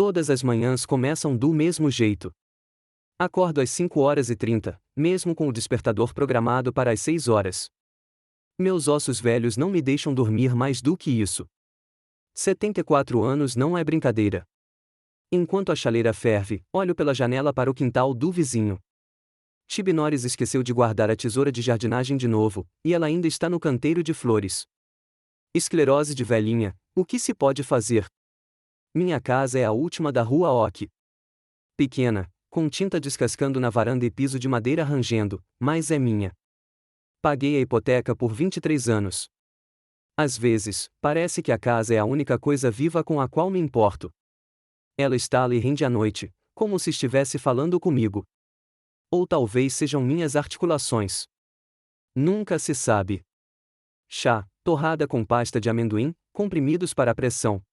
Todas as manhãs começam do mesmo jeito. Acordo às 5h30, mesmo com o despertador programado para as 6 horas. Meus ossos velhos não me deixam dormir mais do que isso. 74 anos não é brincadeira. Enquanto a chaleira ferve, olho pela janela para o quintal do vizinho. Tibi Norris esqueceu de guardar a tesoura de jardinagem de novo, e ela ainda está no canteiro de flores. Esclerose de velhinha, o que se pode fazer? Minha casa é a última da rua Oak. Pequena, com tinta descascando na varanda e piso de madeira rangendo, mas é minha. Paguei a hipoteca por 23 anos. Às vezes, parece que a casa é a única coisa viva com a qual me importo. Ela estala e rende à noite, como se estivesse falando comigo. Ou talvez sejam minhas articulações. Nunca se sabe. Chá, torrada com pasta de amendoim, comprimidos para a pressão.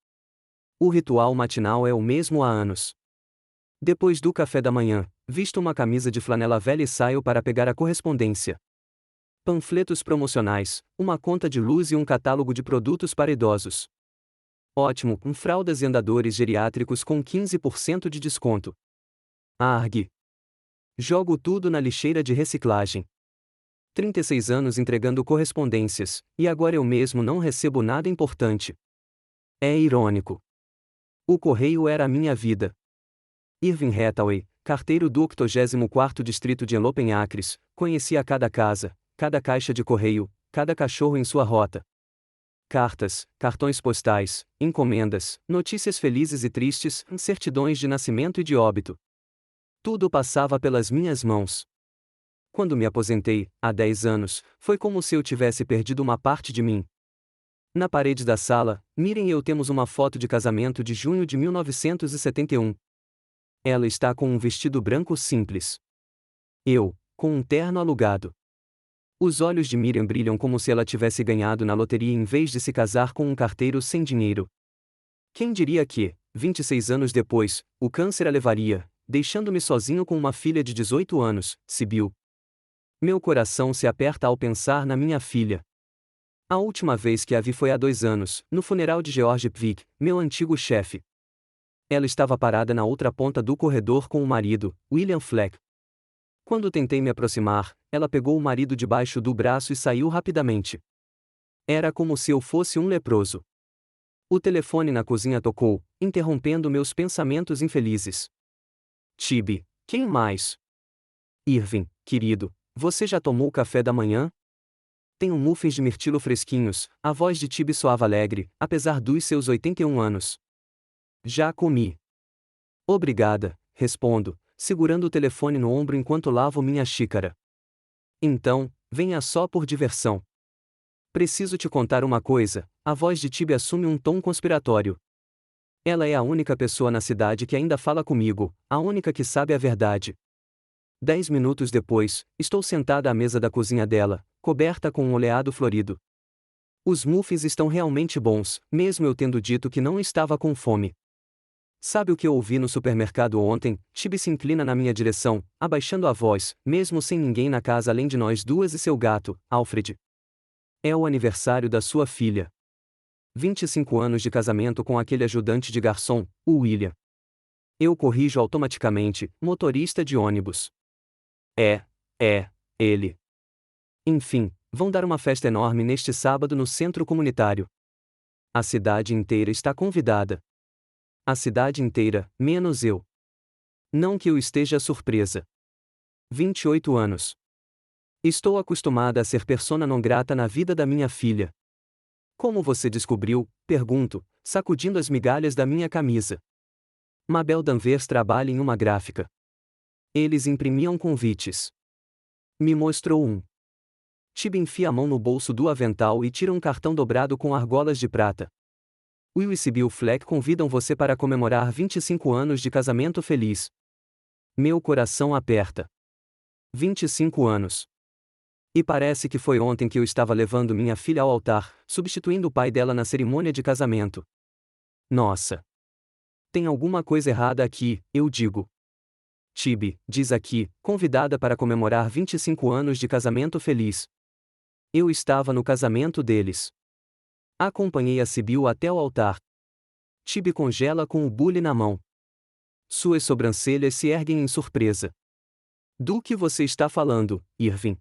O ritual matinal é o mesmo há anos. Depois do café da manhã, visto uma camisa de flanela velha e saio para pegar a correspondência. Panfletos promocionais, uma conta de luz e um catálogo de produtos para idosos. Ótimo, com fraldas e andadores geriátricos com 15% de desconto. Argue. Jogo tudo na lixeira de reciclagem. 36 anos entregando correspondências, e agora eu mesmo não recebo nada importante. É irônico. O correio era a minha vida. Irving Hathaway, carteiro do 84º distrito de Enlopen Acres, conhecia cada casa, cada caixa de correio, cada cachorro em sua rota. Cartas, cartões postais, encomendas, notícias felizes e tristes, certidões de nascimento e de óbito. Tudo passava pelas minhas mãos. Quando me aposentei, há 10 anos, foi como se eu tivesse perdido uma parte de mim. Na parede da sala, Miriam e eu temos uma foto de casamento de junho de 1971. Ela está com um vestido branco simples. Eu, com um terno alugado. Os olhos de Miriam brilham como se ela tivesse ganhado na loteria em vez de se casar com um carteiro sem dinheiro. Quem diria que, 26 anos depois, o câncer a levaria, deixando-me sozinho com uma filha de 18 anos, Sibyl. Meu coração se aperta ao pensar na minha filha. A última vez que a vi foi há 2 anos, no funeral de George Pvick, meu antigo chefe. Ela estava parada na outra ponta do corredor com o marido, William Fleck. Quando tentei me aproximar, ela pegou o marido debaixo do braço e saiu rapidamente. Era como se eu fosse um leproso. O telefone na cozinha tocou, interrompendo meus pensamentos infelizes. Tibi, quem mais? Irving, querido, você já tomou café da manhã? Tenho muffins de mirtilo fresquinhos, a voz de Tibi soava alegre, apesar dos seus 81 anos. Já comi. Obrigada, respondo, segurando o telefone no ombro enquanto lavo minha xícara. Então, venha só por diversão. Preciso te contar uma coisa, a voz de Tibi assume um tom conspiratório. Ela é a única pessoa na cidade que ainda fala comigo, a única que sabe a verdade. 10 minutos depois, estou sentada à mesa da cozinha dela, coberta com um oleado florido. Os muffins estão realmente bons, mesmo eu tendo dito que não estava com fome. Sabe o que eu ouvi no supermercado ontem? Tibi se inclina na minha direção, abaixando a voz, mesmo sem ninguém na casa além de nós duas e seu gato, Alfred. É o aniversário da sua filha. 25 anos de casamento com aquele ajudante de garçom, o William. Eu corrijo automaticamente, motorista de ônibus. Ele. Enfim, vão dar uma festa enorme neste sábado no centro comunitário. A cidade inteira está convidada. A cidade inteira, menos eu. Não que eu esteja surpresa. 28 anos. Estou acostumada a ser persona non grata na vida da minha filha. Como você descobriu? Pergunto, sacudindo as migalhas da minha camisa. Mabel Danvers trabalha em uma gráfica. Eles imprimiam convites. Me mostrou um. Tibi enfia a mão no bolso do avental e tira um cartão dobrado com argolas de prata. Will e Sibyl Fleck convidam você para comemorar 25 anos de casamento feliz. Meu coração aperta. 25 anos. E parece que foi ontem que eu estava levando minha filha ao altar, substituindo o pai dela na cerimônia de casamento. Nossa! Tem alguma coisa errada aqui, eu digo. Tibi, diz aqui, convidada para comemorar 25 anos de casamento feliz. Eu estava no casamento deles. Acompanhei a Sibyl até o altar. Tibi congela com o bule na mão. Suas sobrancelhas se erguem em surpresa. Do que você está falando, Irving?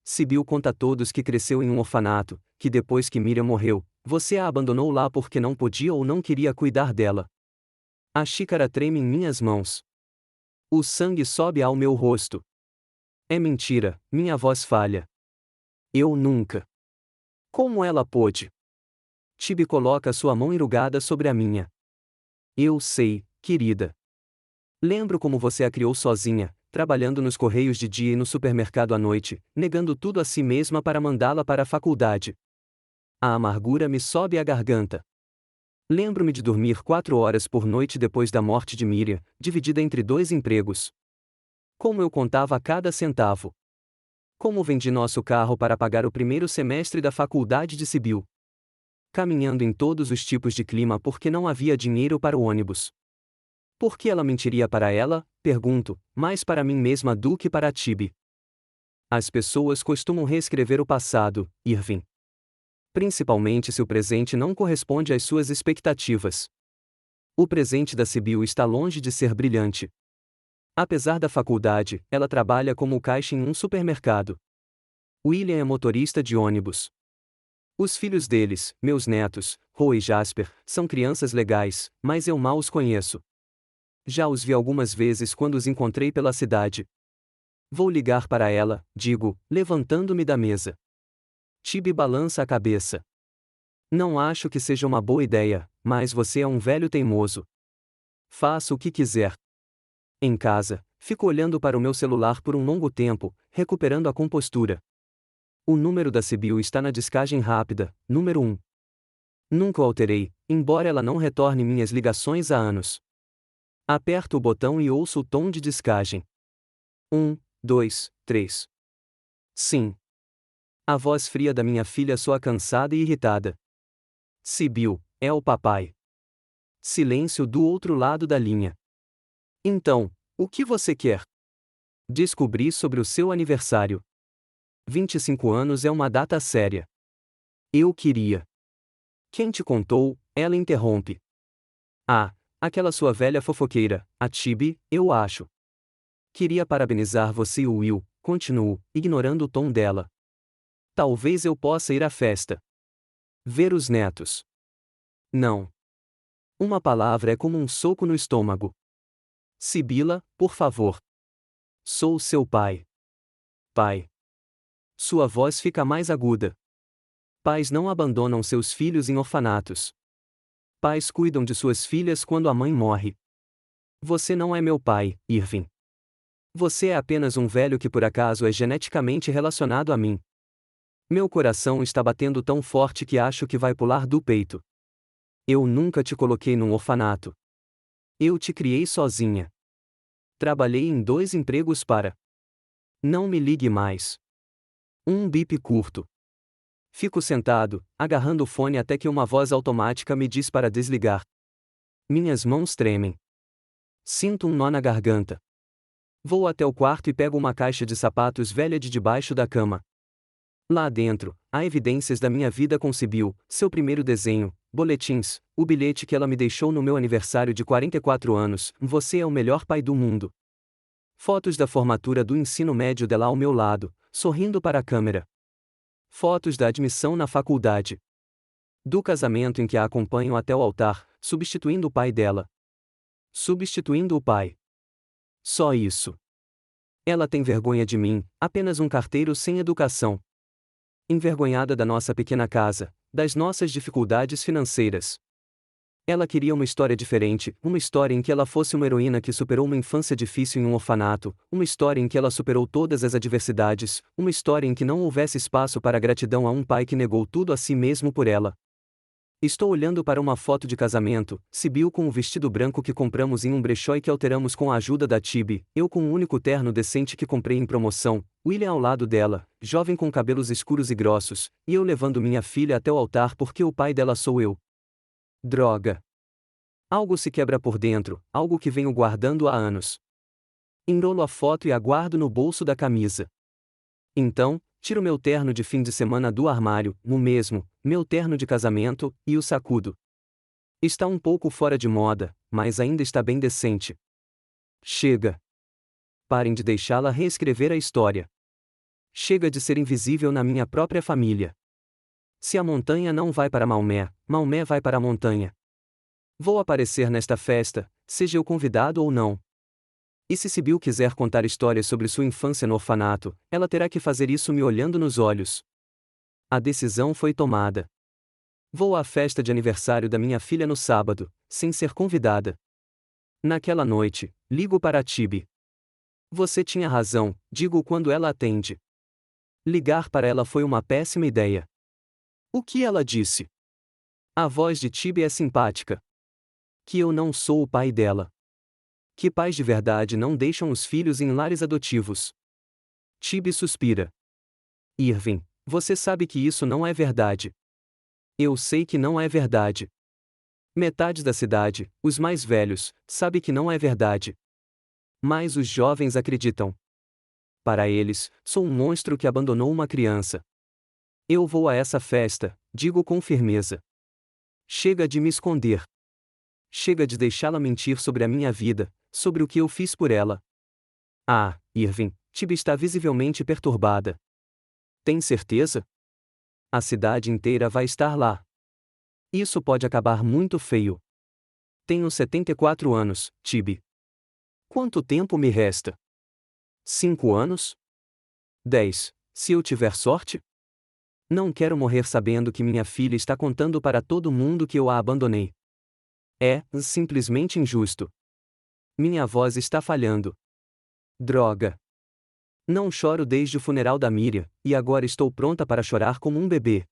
Sibyl conta a todos que cresceu em um orfanato, que depois que Miriam morreu, você a abandonou lá porque não podia ou não queria cuidar dela. A xícara treme em minhas mãos. O sangue sobe ao meu rosto. É mentira, minha voz falha. Eu nunca. Como ela pôde? Tibi coloca sua mão enrugada sobre a minha. Eu sei, querida. Lembro como você a criou sozinha, trabalhando nos correios de dia e no supermercado à noite, negando tudo a si mesma para mandá-la para a faculdade. A amargura me sobe à garganta. Lembro-me de dormir 4 horas por noite depois da morte de Miriam, dividida entre 2 empregos. Como eu contava cada centavo. Como vendi nosso carro para pagar o primeiro semestre da faculdade de Sibyl. Caminhando em todos os tipos de clima porque não havia dinheiro para o ônibus. Por que ela mentiria para ela? Pergunto, mais para mim mesma do que para Tibi. As pessoas costumam reescrever o passado, Irving. Principalmente se o presente não corresponde às suas expectativas. O presente da Sibyl está longe de ser brilhante. Apesar da faculdade, ela trabalha como caixa em um supermercado. William é motorista de ônibus. Os filhos deles, meus netos, Roe e Jasper, são crianças legais, mas eu mal os conheço. Já os vi algumas vezes quando os encontrei pela cidade. Vou ligar para ela, digo, levantando-me da mesa. Tibi balança a cabeça. Não acho que seja uma boa ideia, mas você é um velho teimoso. Faça o que quiser. Em casa, fico olhando para o meu celular por um longo tempo, recuperando a compostura. O número da Sibyl está na descagem rápida, número 1. Nunca o alterei, embora ela não retorne minhas ligações há anos. Aperto o botão e ouço o tom de descagem. 1, 2, 3. Sim. A voz fria da minha filha soa cansada e irritada. Sibyl, é o papai. Silêncio do outro lado da linha. Então, o que você quer? Descobri sobre o seu aniversário. 25 anos é uma data séria. Eu queria. Quem te contou? Ela interrompe. Ah, aquela sua velha fofoqueira, a Tibi, eu acho. Queria parabenizar você e o Will, continuo, ignorando o tom dela. Talvez eu possa ir à festa. Ver os netos. Não. Uma palavra é como um soco no estômago. Sibila, por favor. Sou seu pai. Pai. Sua voz fica mais aguda. Pais não abandonam seus filhos em orfanatos. Pais cuidam de suas filhas quando a mãe morre. Você não é meu pai, Irving. Você é apenas um velho que por acaso é geneticamente relacionado a mim. Meu coração está batendo tão forte que acho que vai pular do peito. Eu nunca te coloquei num orfanato. Eu te criei sozinha. Trabalhei em 2 empregos para. Não me ligue mais. Um bip curto. Fico sentado, agarrando o fone até que uma voz automática me diz para desligar. Minhas mãos tremem. Sinto um nó na garganta. Vou até o quarto e pego uma caixa de sapatos velha de debaixo da cama. Lá dentro, há evidências da minha vida com Sibyl, seu primeiro desenho, boletins, o bilhete que ela me deixou no meu aniversário de 44 anos, você é o melhor pai do mundo. Fotos da formatura do ensino médio dela ao meu lado, sorrindo para a câmera. Fotos da admissão na faculdade. Do casamento em que a acompanho até o altar, substituindo o pai dela. Substituindo o pai. Só isso. Ela tem vergonha de mim, apenas um carteiro sem educação. Envergonhada da nossa pequena casa, das nossas dificuldades financeiras. Ela queria uma história diferente, uma história em que ela fosse uma heroína que superou uma infância difícil em um orfanato, uma história em que ela superou todas as adversidades, uma história em que não houvesse espaço para gratidão a um pai que negou tudo a si mesmo por ela. Estou olhando para uma foto de casamento, Sibyl com o vestido branco que compramos em um brechó e que alteramos com a ajuda da Tibi, eu com um único terno decente que comprei em promoção, William ao lado dela, jovem com cabelos escuros e grossos, e eu levando minha filha até o altar porque o pai dela sou eu. Droga. Algo se quebra por dentro, algo que venho guardando há anos. Enrolo a foto e a guardo no bolso da camisa. Então, tiro meu terno de fim de semana do armário, o mesmo, meu terno de casamento, e o sacudo. Está um pouco fora de moda, mas ainda está bem decente. Chega. Parem de deixá-la reescrever a história. Chega de ser invisível na minha própria família. Se a montanha não vai para Maomé, Maomé vai para a montanha. Vou aparecer nesta festa, seja eu convidado ou não. E se Sibyl quiser contar histórias sobre sua infância no orfanato, ela terá que fazer isso me olhando nos olhos. A decisão foi tomada. Vou à festa de aniversário da minha filha no sábado, sem ser convidada. Naquela noite, ligo para Tibi. Você tinha razão, digo quando ela atende. Ligar para ela foi uma péssima ideia. O que ela disse? A voz de Tibi é simpática. Que eu não sou o pai dela. Que pais de verdade não deixam os filhos em lares adotivos. Tibi suspira. Irving, você sabe que isso não é verdade. Eu sei que não é verdade. Metade da cidade, os mais velhos, sabe que não é verdade. Mas os jovens acreditam. Para eles, sou um monstro que abandonou uma criança. Eu vou a essa festa, digo com firmeza. Chega de me esconder. Chega de deixá-la mentir sobre a minha vida, sobre o que eu fiz por ela. Ah, Irving, Tibi está visivelmente perturbada. Tem certeza? A cidade inteira vai estar lá. Isso pode acabar muito feio. Tenho 74 anos, Tibi. Quanto tempo me resta? 5 anos? 10, se eu tiver sorte? Não quero morrer sabendo que minha filha está contando para todo mundo que eu a abandonei. É simplesmente injusto. Minha voz está falhando. Droga. Não choro desde o funeral da Miriam, e agora estou pronta para chorar como um bebê.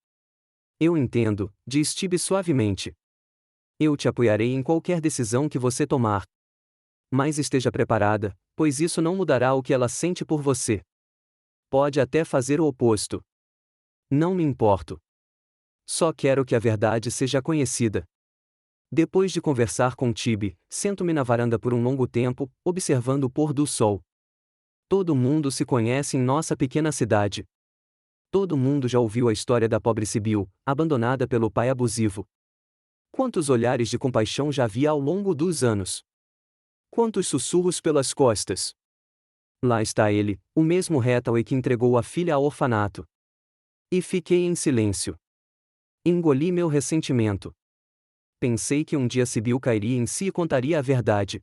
Eu entendo, diz Tibi suavemente. Eu te apoiarei em qualquer decisão que você tomar. Mas esteja preparada, pois isso não mudará o que ela sente por você. Pode até fazer o oposto. Não me importo. Só quero que a verdade seja conhecida. Depois de conversar com Tibi, sento-me na varanda por um longo tempo, observando o pôr do sol. Todo mundo se conhece em nossa pequena cidade. Todo mundo já ouviu a história da pobre Sibyl, abandonada pelo pai abusivo. Quantos olhares de compaixão já vi ao longo dos anos? Quantos sussurros pelas costas? Lá está ele, o mesmo Hathaway que entregou a filha ao orfanato. E fiquei em silêncio. Engoli meu ressentimento. Pensei que um dia Sibyl cairia em si e contaria a verdade.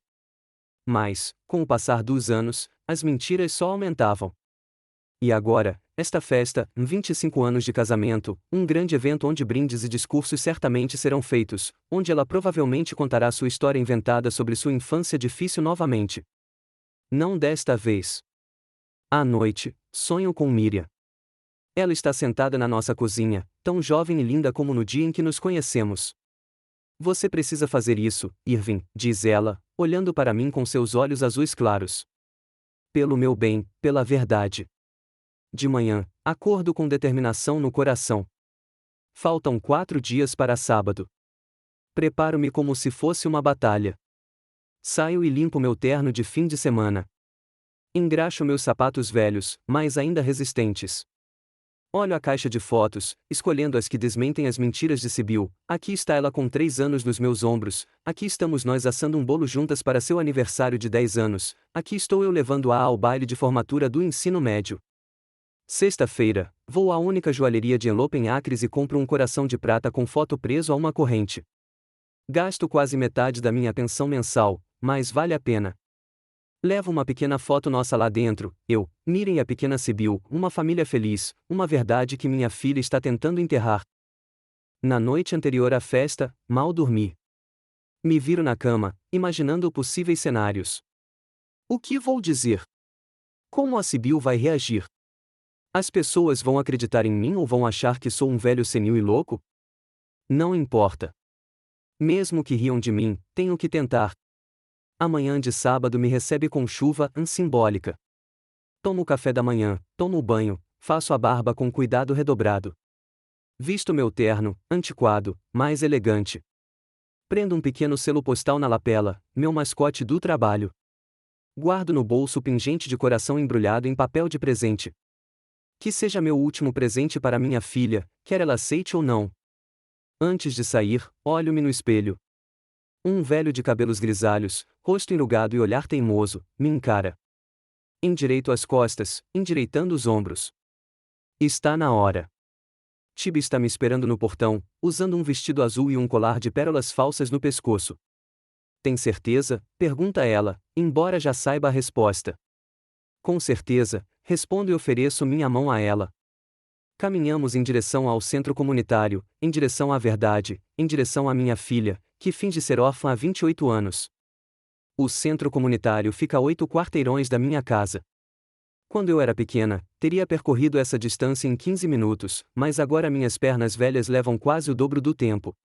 Mas, com o passar dos anos, as mentiras só aumentavam. E agora, esta festa, 25 anos de casamento, um grande evento onde brindes e discursos certamente serão feitos, onde ela provavelmente contará sua história inventada sobre sua infância difícil novamente. Não desta vez. À noite, sonho com Miriam. Ela está sentada na nossa cozinha, tão jovem e linda como no dia em que nos conhecemos. Você precisa fazer isso, Irving, diz ela, olhando para mim com seus olhos azuis claros. Pelo meu bem, pela verdade. De manhã, acordo com determinação no coração. Faltam 4 dias para sábado. Preparo-me como se fosse uma batalha. Saio e limpo meu terno de fim de semana. Engraxo meus sapatos velhos, mas ainda resistentes. Olho a caixa de fotos, escolhendo as que desmentem as mentiras de Sibyl. Aqui está ela com 3 anos nos meus ombros, aqui estamos nós assando um bolo juntas para seu aniversário de 10 anos, aqui estou eu levando-a ao baile de formatura do ensino médio. Sexta-feira, vou à única joalheria de Enlope em Acres e compro um coração de prata com foto preso a uma corrente. Gasto quase metade da minha pensão mensal, mas vale a pena. Levo uma pequena foto nossa lá dentro, eu, Miriam e a pequena Sibyl, uma família feliz, uma verdade que minha filha está tentando enterrar. Na noite anterior à festa, mal dormi. Me viro na cama, imaginando possíveis cenários. O que vou dizer? Como a Sibyl vai reagir? As pessoas vão acreditar em mim ou vão achar que sou um velho senil e louco? Não importa. Mesmo que riam de mim, tenho que tentar. Amanhã de sábado me recebe com chuva simbólica. Tomo o café da manhã, tomo o banho, faço a barba com cuidado redobrado. Visto meu terno, antiquado, mais elegante. Prendo um pequeno selo postal na lapela, meu mascote do trabalho. Guardo no bolso o pingente de coração embrulhado em papel de presente. Que seja meu último presente para minha filha, quer ela aceite ou não. Antes de sair, olho-me no espelho. Um velho de cabelos grisalhos, rosto enrugado e olhar teimoso, me encara. Endireito as costas, endireitando os ombros. Está na hora. Tibi está me esperando no portão, usando um vestido azul e um colar de pérolas falsas no pescoço. Tem certeza? Pergunta ela, embora já saiba a resposta. Com certeza, respondo e ofereço minha mão a ela. Caminhamos em direção ao centro comunitário, em direção à verdade, em direção à minha filha, que finge ser órfã há 28 anos. O centro comunitário fica a 8 quarteirões da minha casa. Quando eu era pequena, teria percorrido essa distância em 15 minutos, mas agora minhas pernas velhas levam quase o dobro do tempo.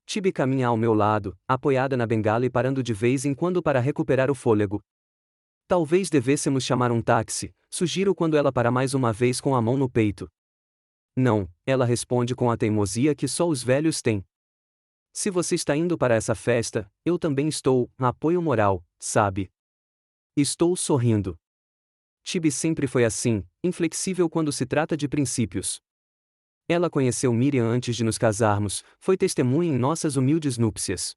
Tibi caminha ao meu lado, apoiada na bengala e parando de vez em quando para recuperar o fôlego. Talvez devêssemos chamar um táxi, sugiro quando ela para mais uma vez com a mão no peito. Não, ela responde com a teimosia que só os velhos têm. Se você está indo para essa festa, eu também estou, apoio moral, sabe? Estou sorrindo. Tibi sempre foi assim, inflexível quando se trata de princípios. Ela conheceu Miriam antes de nos casarmos, foi testemunha em nossas humildes núpcias.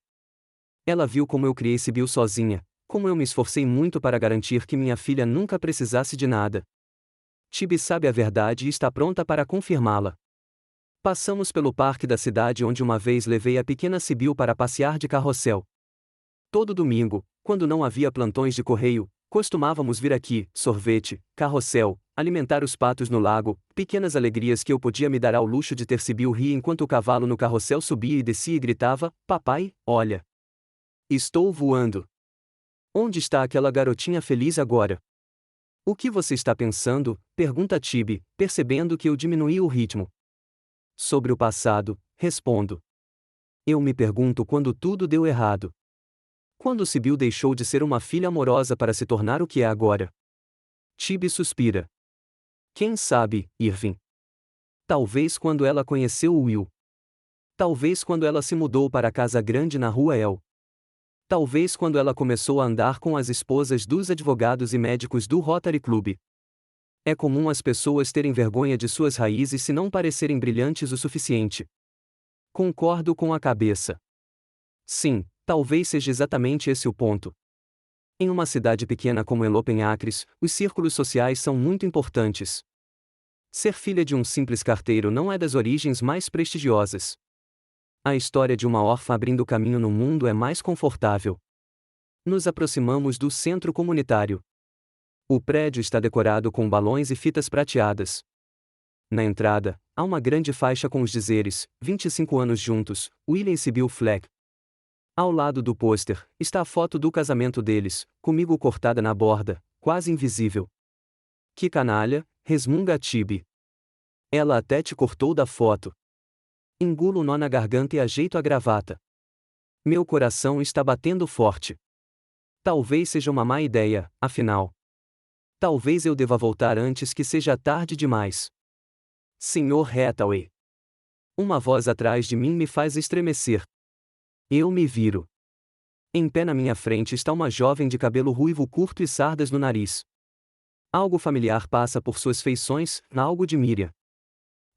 Ela viu como eu criei Sibyl sozinha, como eu me esforcei muito para garantir que minha filha nunca precisasse de nada. Tibi sabe a verdade e está pronta para confirmá-la. Passamos pelo parque da cidade onde uma vez levei a pequena Sibyl para passear de carrossel. Todo domingo, quando não havia plantões de correio, costumávamos vir aqui, sorvete, carrossel, alimentar os patos no lago, pequenas alegrias que eu podia me dar ao luxo de ter Sibyl rir enquanto o cavalo no carrossel subia e descia e gritava: "Papai, olha! Estou voando!" Onde está aquela garotinha feliz agora? O que você está pensando? Pergunta Tibi, percebendo que eu diminuí o ritmo. Sobre o passado, respondo. Eu me pergunto quando tudo deu errado. Quando Sibyl deixou de ser uma filha amorosa para se tornar o que é agora. Tibi suspira. Quem sabe, Irving? Talvez quando ela conheceu o Will. Talvez quando ela se mudou para a casa grande na rua El. Talvez quando ela começou a andar com as esposas dos advogados e médicos do Rotary Club. É comum as pessoas terem vergonha de suas raízes se não parecerem brilhantes o suficiente. Concordo com a cabeça. Sim, talvez seja exatamente esse o ponto. Em uma cidade pequena como Elopen Acres, os círculos sociais são muito importantes. Ser filha de um simples carteiro não é das origens mais prestigiosas. A história de uma órfã abrindo caminho no mundo é mais confortável. Nos aproximamos do centro comunitário. O prédio está decorado com balões e fitas prateadas. Na entrada, há uma grande faixa com os dizeres: 25 anos juntos, William e Sibyl Fleck. Ao lado do pôster, está a foto do casamento deles, comigo cortada na borda, quase invisível. Que canalha, resmunga Tibi. Ela até te cortou da foto. Engulo o nó na garganta e ajeito a gravata. Meu coração está batendo forte. Talvez seja uma má ideia, afinal. Talvez eu deva voltar antes que seja tarde demais. Sr. Hathaway. Uma voz atrás de mim me faz estremecer. Eu me viro. Em pé na minha frente está uma jovem de cabelo ruivo curto e sardas no nariz. Algo familiar passa por suas feições, algo de Miriam.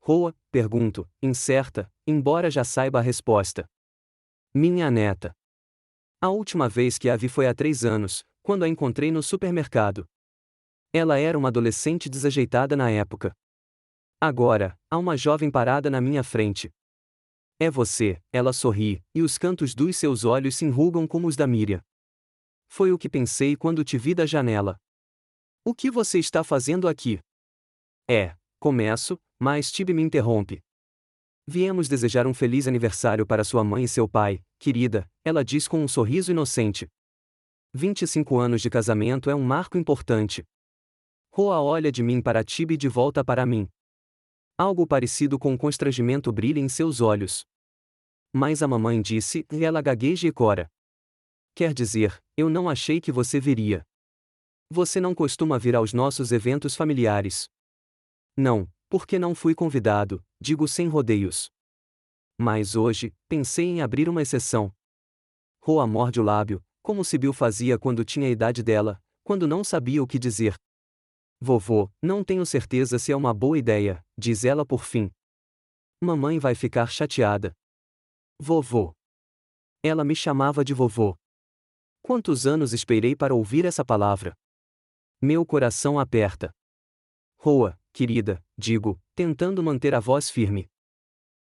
Roa, pergunto, incerta, embora já saiba a resposta. Minha neta. A última vez que a vi foi há 3 anos, quando a encontrei no supermercado. Ela era uma adolescente desajeitada na época. Agora, há uma jovem parada na minha frente. É você, ela sorri, e os cantos dos seus olhos se enrugam como os da Miriam. Foi o que pensei quando te vi da janela. O que você está fazendo aqui? Começo, mas Tibi me interrompe. Viemos desejar um feliz aniversário para sua mãe e seu pai, querida, ela diz com um sorriso inocente. 25 anos de casamento é um marco importante. Roa olha de mim para Tibi e de volta para mim. Algo parecido com constrangimento brilha em seus olhos. Mas a mamãe disse, e ela gagueja e cora. Quer dizer, eu não achei que você viria. Você não costuma vir aos nossos eventos familiares. Não, porque não fui convidado, digo sem rodeios. Mas hoje, pensei em abrir uma exceção. Roa morde o lábio, como Sibyl fazia quando tinha a idade dela, quando não sabia o que dizer. Vovô, não tenho certeza se é uma boa ideia, diz ela por fim. Mamãe vai ficar chateada. Vovô. Ela me chamava de vovô. Quantos anos esperei para ouvir essa palavra? Meu coração aperta. Roa, querida, digo, tentando manter a voz firme.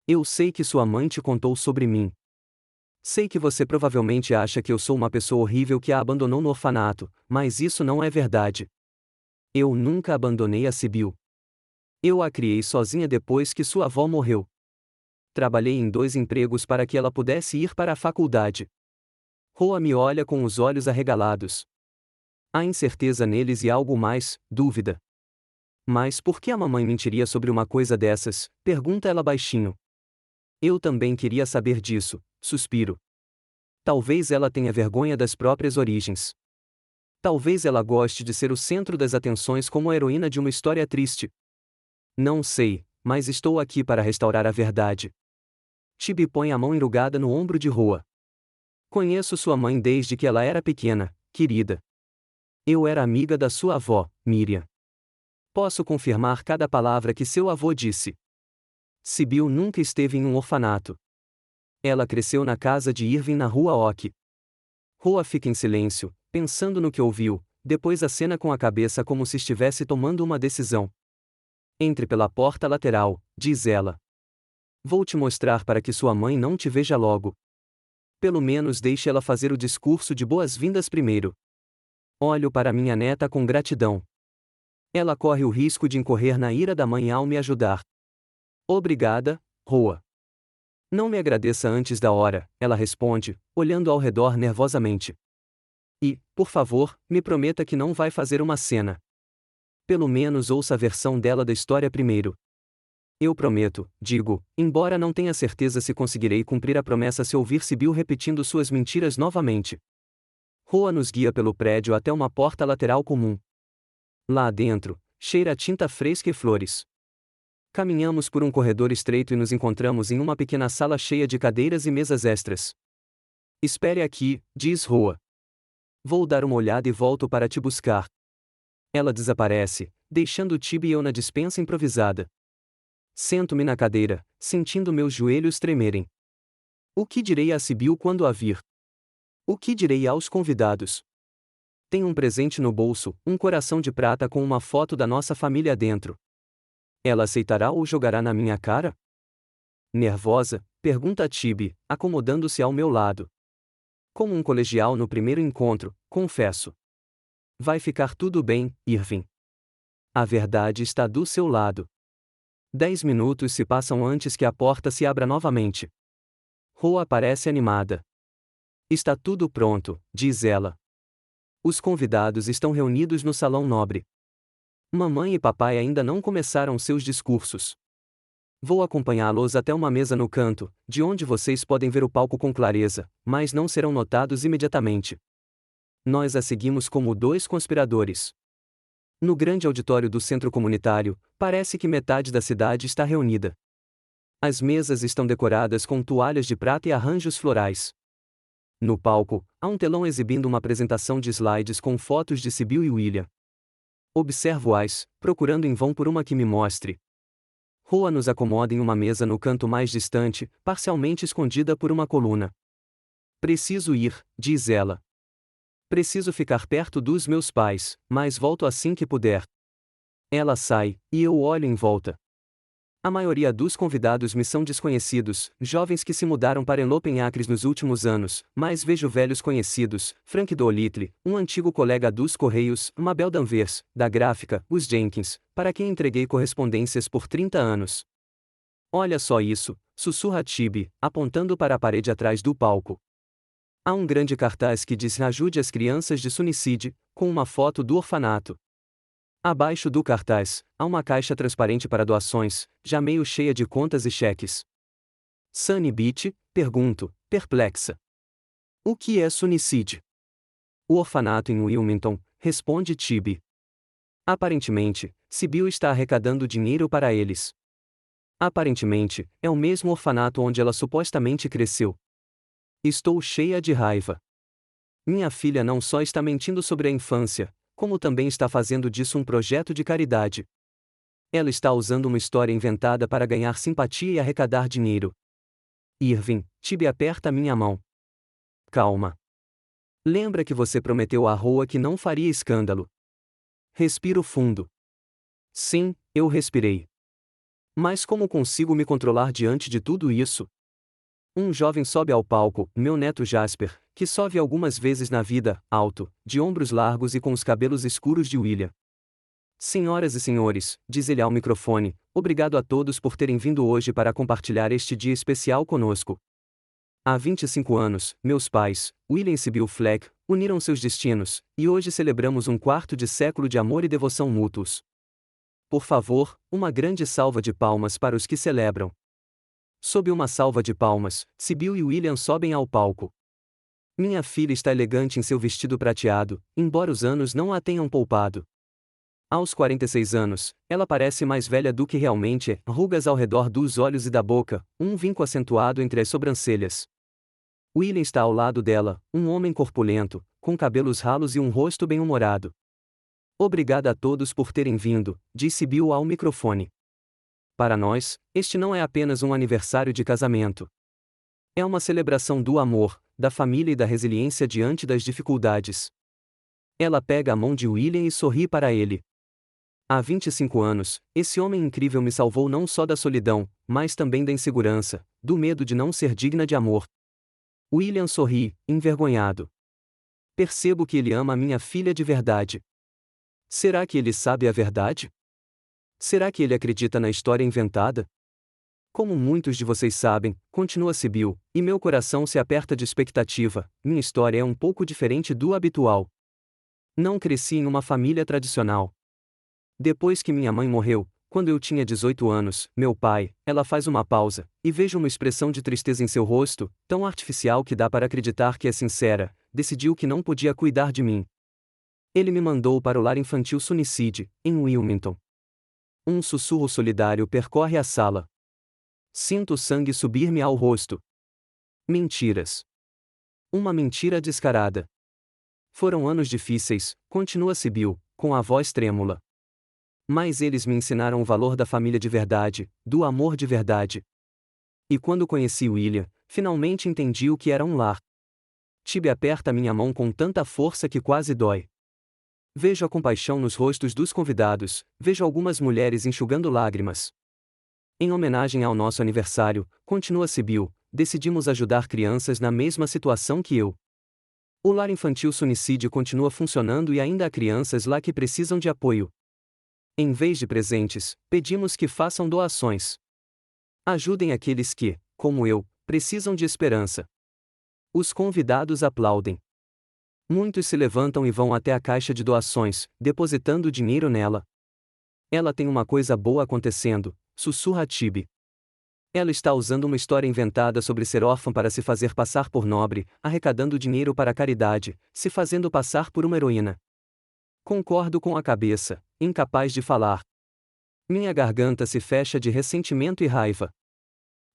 Eu sei que sua mãe te contou sobre mim. Sei que você provavelmente acha que eu sou uma pessoa horrível que a abandonou no orfanato, mas isso não é verdade. Eu nunca abandonei a Sibyl. Eu a criei sozinha depois que sua avó morreu. Trabalhei em 2 empregos para que ela pudesse ir para a faculdade. Roa me olha com os olhos arregalados. Há incerteza neles e algo mais, dúvida. Mas por que a mamãe mentiria sobre uma coisa dessas? Pergunta ela baixinho. Eu também queria saber disso, suspiro. Talvez ela tenha vergonha das próprias origens. Talvez ela goste de ser o centro das atenções como a heroína de uma história triste. Não sei, mas estou aqui para restaurar a verdade. Tibi põe a mão enrugada no ombro de Roa. Conheço sua mãe desde que ela era pequena, querida. Eu era amiga da sua avó, Miriam. Posso confirmar cada palavra que seu avô disse. Sibyl nunca esteve em um orfanato. Ela cresceu na casa de Irving na rua Oak. Roa fica em silêncio, pensando no que ouviu, depois acena com a cabeça como se estivesse tomando uma decisão. Entre pela porta lateral, diz ela. Vou te mostrar para que sua mãe não te veja logo. Pelo menos deixe ela fazer o discurso de boas-vindas primeiro. Olho para minha neta com gratidão. Ela corre o risco de incorrer na ira da mãe ao me ajudar. Obrigada, Roa. Não me agradeça antes da hora, ela responde, olhando ao redor nervosamente. E, por favor, me prometa que não vai fazer uma cena. Pelo menos ouça a versão dela da história primeiro. Eu prometo, digo, embora não tenha certeza se conseguirei cumprir a promessa se ouvir Sibyl repetindo suas mentiras novamente. Roa nos guia pelo prédio até uma porta lateral comum. Lá dentro, cheira a tinta fresca e flores. Caminhamos por um corredor estreito e nos encontramos em uma pequena sala cheia de cadeiras e mesas extras. Espere aqui, diz Roa. Vou dar uma olhada e volto para te buscar. Ela desaparece, deixando Tibi e eu na despensa improvisada. Sento-me na cadeira, sentindo meus joelhos tremerem. O que direi a Sibyl quando a vir? O que direi aos convidados? Tem um presente no bolso, um coração de prata com uma foto da nossa família dentro. Ela aceitará ou jogará na minha cara? Nervosa, pergunta Tibi, acomodando-se ao meu lado. Como um colegial no primeiro encontro, confesso. Vai ficar tudo bem, Irving. A verdade está do seu lado. 10 minutos se passam antes que a porta se abra novamente. Roa parece animada. Está tudo pronto, diz ela. Os convidados estão reunidos no salão nobre. Mamãe e papai ainda não começaram seus discursos. Vou acompanhá-los até uma mesa no canto, de onde vocês podem ver o palco com clareza, mas não serão notados imediatamente. Nós a seguimos como 2 conspiradores. No grande auditório do centro comunitário, parece que metade da cidade está reunida. As mesas estão decoradas com toalhas de prata e arranjos florais. No palco, há um telão exibindo uma apresentação de slides com fotos de Sibyl e William. Observo-as, procurando em vão por uma que me mostre. Roa nos acomoda em uma mesa no canto mais distante, parcialmente escondida por uma coluna. Preciso ir, diz ela. Preciso ficar perto dos meus pais, mas volto assim que puder. Ela sai, e eu olho em volta. A maioria dos convidados me são desconhecidos, jovens que se mudaram para Enlopen Acres nos últimos anos, mas vejo velhos conhecidos, Frank Dolittle, um antigo colega dos Correios, Mabel Danvers, da gráfica, os Jenkins, para quem entreguei correspondências por 30 anos. Olha só isso, sussurra Tibi, apontando para a parede atrás do palco. Há um grande cartaz que diz Ajude as crianças de Sunicide, com uma foto do orfanato. Abaixo do cartaz, há uma caixa transparente para doações, já meio cheia de contas e cheques. Sunny Beach? Pergunto, perplexa. O que é Sunicide? O orfanato em Wilmington, responde Tibi. Aparentemente, Sibyl está arrecadando dinheiro para eles. Aparentemente, é o mesmo orfanato onde ela supostamente cresceu. Estou cheia de raiva. Minha filha não só está mentindo sobre a infância, como também está fazendo disso um projeto de caridade. Ela está usando uma história inventada para ganhar simpatia e arrecadar dinheiro. Irving, Tibi aperta minha mão. Calma. Lembra que você prometeu à Roa que não faria escândalo. Respiro fundo. Sim, eu respirei. Mas como consigo me controlar diante de tudo isso? Um jovem sobe ao palco, meu neto Jasper, que só vi algumas vezes na vida, alto, de ombros largos e com os cabelos escuros de William. Senhoras e senhores, diz ele ao microfone, obrigado a todos por terem vindo hoje para compartilhar este dia especial conosco. Há 25 anos, meus pais, William e Bill Fleck, uniram seus destinos, e hoje celebramos um quarto de século de amor e devoção mútuos. Por favor, uma grande salva de palmas para os que celebram. Sob uma salva de palmas, Bill e William sobem ao palco. Minha filha está elegante em seu vestido prateado, embora os anos não a tenham poupado. Aos 46 anos, ela parece mais velha do que realmente é, rugas ao redor dos olhos e da boca, um vinco acentuado entre as sobrancelhas. William está ao lado dela, um homem corpulento, com cabelos ralos e um rosto bem-humorado. Obrigada a todos por terem vindo, disse Bill ao microfone. Para nós, este não é apenas um aniversário de casamento. É uma celebração do amor, da família e da resiliência diante das dificuldades. Ela pega a mão de William e sorri para ele. Há 25 anos, esse homem incrível me salvou não só da solidão, mas também da insegurança, do medo de não ser digna de amor. William sorri, envergonhado. Percebo que ele ama a minha filha de verdade. Será que ele sabe a verdade? Será que ele acredita na história inventada? Como muitos de vocês sabem, continua Bill, e meu coração se aperta de expectativa, minha história é um pouco diferente do habitual. Não cresci em uma família tradicional. Depois que minha mãe morreu, quando eu tinha 18 anos, meu pai, ela faz uma pausa, e vejo uma expressão de tristeza em seu rosto, tão artificial que dá para acreditar que é sincera, decidiu que não podia cuidar de mim. Ele me mandou para o lar infantil Sunicide, em Wilmington. Um sussurro solidário percorre a sala. Sinto o sangue subir-me ao rosto. Mentiras. Uma mentira descarada. Foram anos difíceis, continua Bill, com a voz trêmula. Mas eles me ensinaram o valor da família de verdade, do amor de verdade. E quando conheci William, finalmente entendi o que era um lar. Tibe aperta minha mão com tanta força que quase dói. Vejo a compaixão nos rostos dos convidados, vejo algumas mulheres enxugando lágrimas. Em homenagem ao nosso aniversário, continua Bill, decidimos ajudar crianças na mesma situação que eu. O lar infantil Sunicide continua funcionando e ainda há crianças lá que precisam de apoio. Em vez de presentes, pedimos que façam doações. Ajudem aqueles que, como eu, precisam de esperança. Os convidados aplaudem. Muitos se levantam e vão até a caixa de doações, depositando dinheiro nela. Ela tem uma coisa boa acontecendo, sussurra Tibi. Ela está usando uma história inventada sobre ser órfã para se fazer passar por nobre, arrecadando dinheiro para a caridade, se fazendo passar por uma heroína. Concordo com a cabeça, incapaz de falar. Minha garganta se fecha de ressentimento e raiva.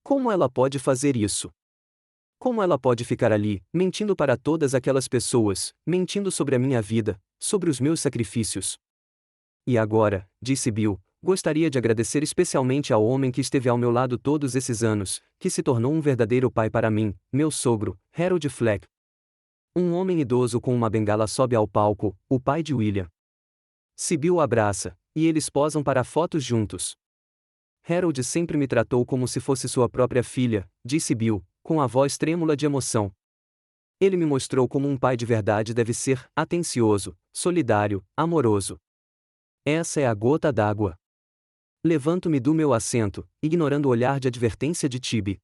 Como ela pode fazer isso? Como ela pode ficar ali, mentindo para todas aquelas pessoas, mentindo sobre a minha vida, sobre os meus sacrifícios? E agora, disse Bill, gostaria de agradecer especialmente ao homem que esteve ao meu lado todos esses anos, que se tornou um verdadeiro pai para mim, meu sogro, Harold Fleck. Um homem idoso com uma bengala sobe ao palco, o pai de William. Bill o abraça, e eles posam para fotos juntos. Harold sempre me tratou como se fosse sua própria filha, disse Bill, com a voz trêmula de emoção. Ele me mostrou como um pai de verdade deve ser, atencioso, solidário, amoroso. Essa é a gota d'água. Levanto-me do meu assento, ignorando o olhar de advertência de Tibi.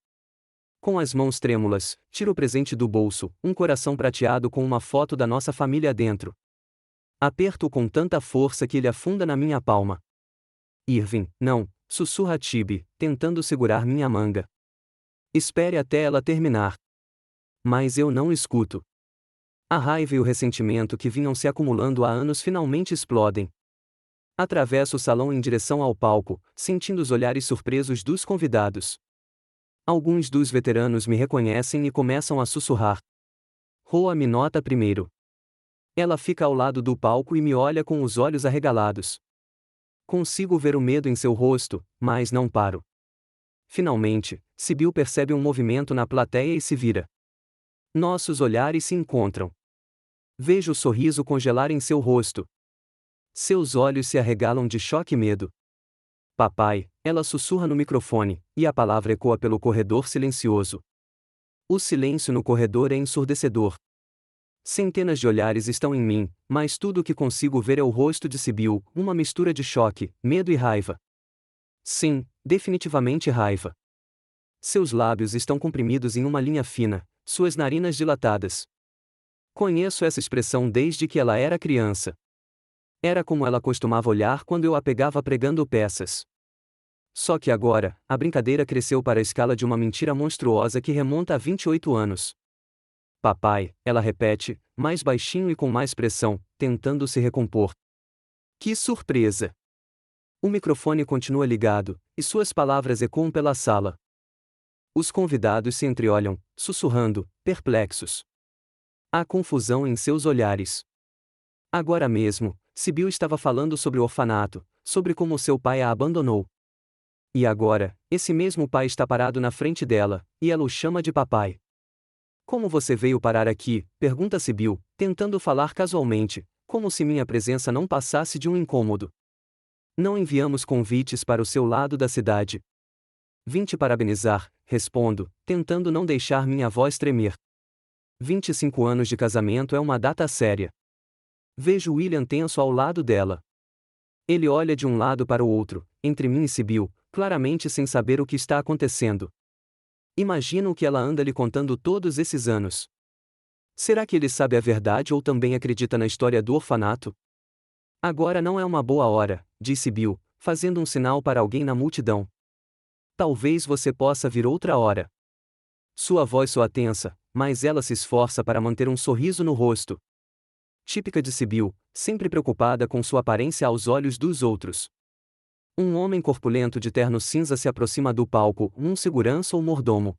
Com as mãos trêmulas, tiro o presente do bolso, um coração prateado com uma foto da nossa família dentro. Aperto-o com tanta força que ele afunda na minha palma. Irving, não, sussurra Tibi, tentando segurar minha manga. Espere até ela terminar. Mas eu não escuto. A raiva e o ressentimento que vinham se acumulando há anos finalmente explodem. Atravesso o salão em direção ao palco, sentindo os olhares surpresos dos convidados. Alguns dos veteranos me reconhecem e começam a sussurrar. Roa me nota primeiro. Ela fica ao lado do palco e me olha com os olhos arregalados. Consigo ver o medo em seu rosto, mas não paro. Finalmente, Bill percebe um movimento na plateia e se vira. Nossos olhares se encontram. Vejo o sorriso congelar em seu rosto. Seus olhos se arregalam de choque e medo. Papai, ela sussurra no microfone, e a palavra ecoa pelo corredor silencioso. O silêncio no corredor é ensurdecedor. Centenas de olhares estão em mim, mas tudo o que consigo ver é o rosto de Sibyl, uma mistura de choque, medo e raiva. Sim, definitivamente raiva. Seus lábios estão comprimidos em uma linha fina, suas narinas dilatadas. Conheço essa expressão desde que ela era criança. Era como ela costumava olhar quando eu a pegava pregando peças. Só que agora, a brincadeira cresceu para a escala de uma mentira monstruosa que remonta a 28 anos. Papai, ela repete, mais baixinho e com mais pressão, tentando se recompor. Que surpresa! O microfone continua ligado, e suas palavras ecoam pela sala. Os convidados se entreolham, sussurrando, perplexos. Há confusão em seus olhares. Agora mesmo, Sibyl estava falando sobre o orfanato, sobre como seu pai a abandonou. E agora, esse mesmo pai está parado na frente dela, e ela o chama de papai. Como você veio parar aqui? Pergunta Sibyl, tentando falar casualmente, como se minha presença não passasse de um incômodo. Não enviamos convites para o seu lado da cidade. Vim te parabenizar, respondo, tentando não deixar minha voz tremer. 25 anos de casamento é uma data séria. Vejo William tenso ao lado dela. Ele olha de um lado para o outro, entre mim e Sibyl, claramente sem saber o que está acontecendo. Imagino o que ela anda lhe contando todos esses anos. Será que ele sabe a verdade ou também acredita na história do orfanato? Agora não é uma boa hora, disse Bill, fazendo um sinal para alguém na multidão. Talvez você possa vir outra hora. Sua voz soa tensa, mas ela se esforça para manter um sorriso no rosto. Típica de Sibyl, sempre preocupada com sua aparência aos olhos dos outros. Um homem corpulento de terno cinza se aproxima do palco, um segurança ou mordomo.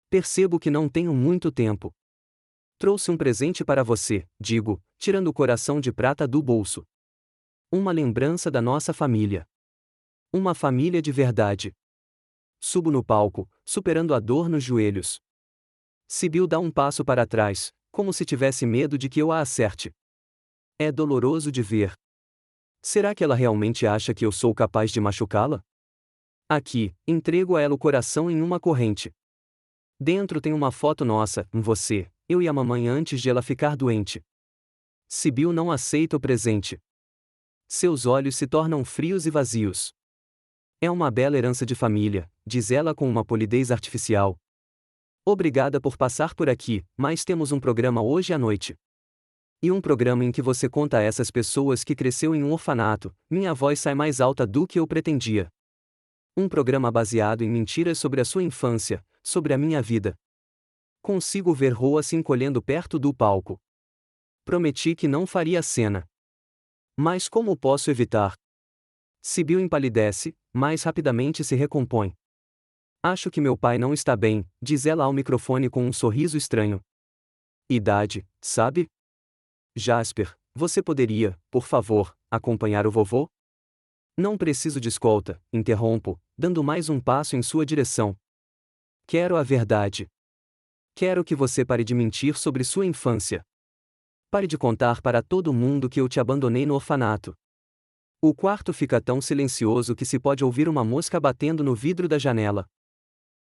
Percebo que não tenho muito tempo. Trouxe um presente para você, digo, tirando o coração de prata do bolso. Uma lembrança da nossa família. Uma família de verdade. Subo no palco, superando a dor nos joelhos. Sibyl dá um passo para trás, como se tivesse medo de que eu a acerte. É doloroso de ver. Será que ela realmente acha que eu sou capaz de machucá-la? Aqui, entrego a ela o coração em uma corrente. Dentro tem uma foto nossa, você, eu e a mamãe antes de ela ficar doente. Sibyl não aceita o presente. Seus olhos se tornam frios e vazios. É uma bela herança de família, diz ela com uma polidez artificial. Obrigada por passar por aqui, mas temos um programa hoje à noite. E um programa em que você conta a essas pessoas que cresceu em um orfanato, minha voz sai mais alta do que eu pretendia. Um programa baseado em mentiras sobre a sua infância, sobre a minha vida. Consigo ver Roa se encolhendo perto do palco. Prometi que não faria cena. Mas como posso evitar? Sibyl empalidece, mas rapidamente se recompõe. Acho que meu pai não está bem, diz ela ao microfone com um sorriso estranho. Idade, sabe? Jasper, você poderia, por favor, acompanhar o vovô? Não preciso de escolta, interrompo, dando mais um passo em sua direção. Quero a verdade. Quero que você pare de mentir sobre sua infância. Pare de contar para todo mundo que eu te abandonei no orfanato. O quarto fica tão silencioso que se pode ouvir uma mosca batendo no vidro da janela.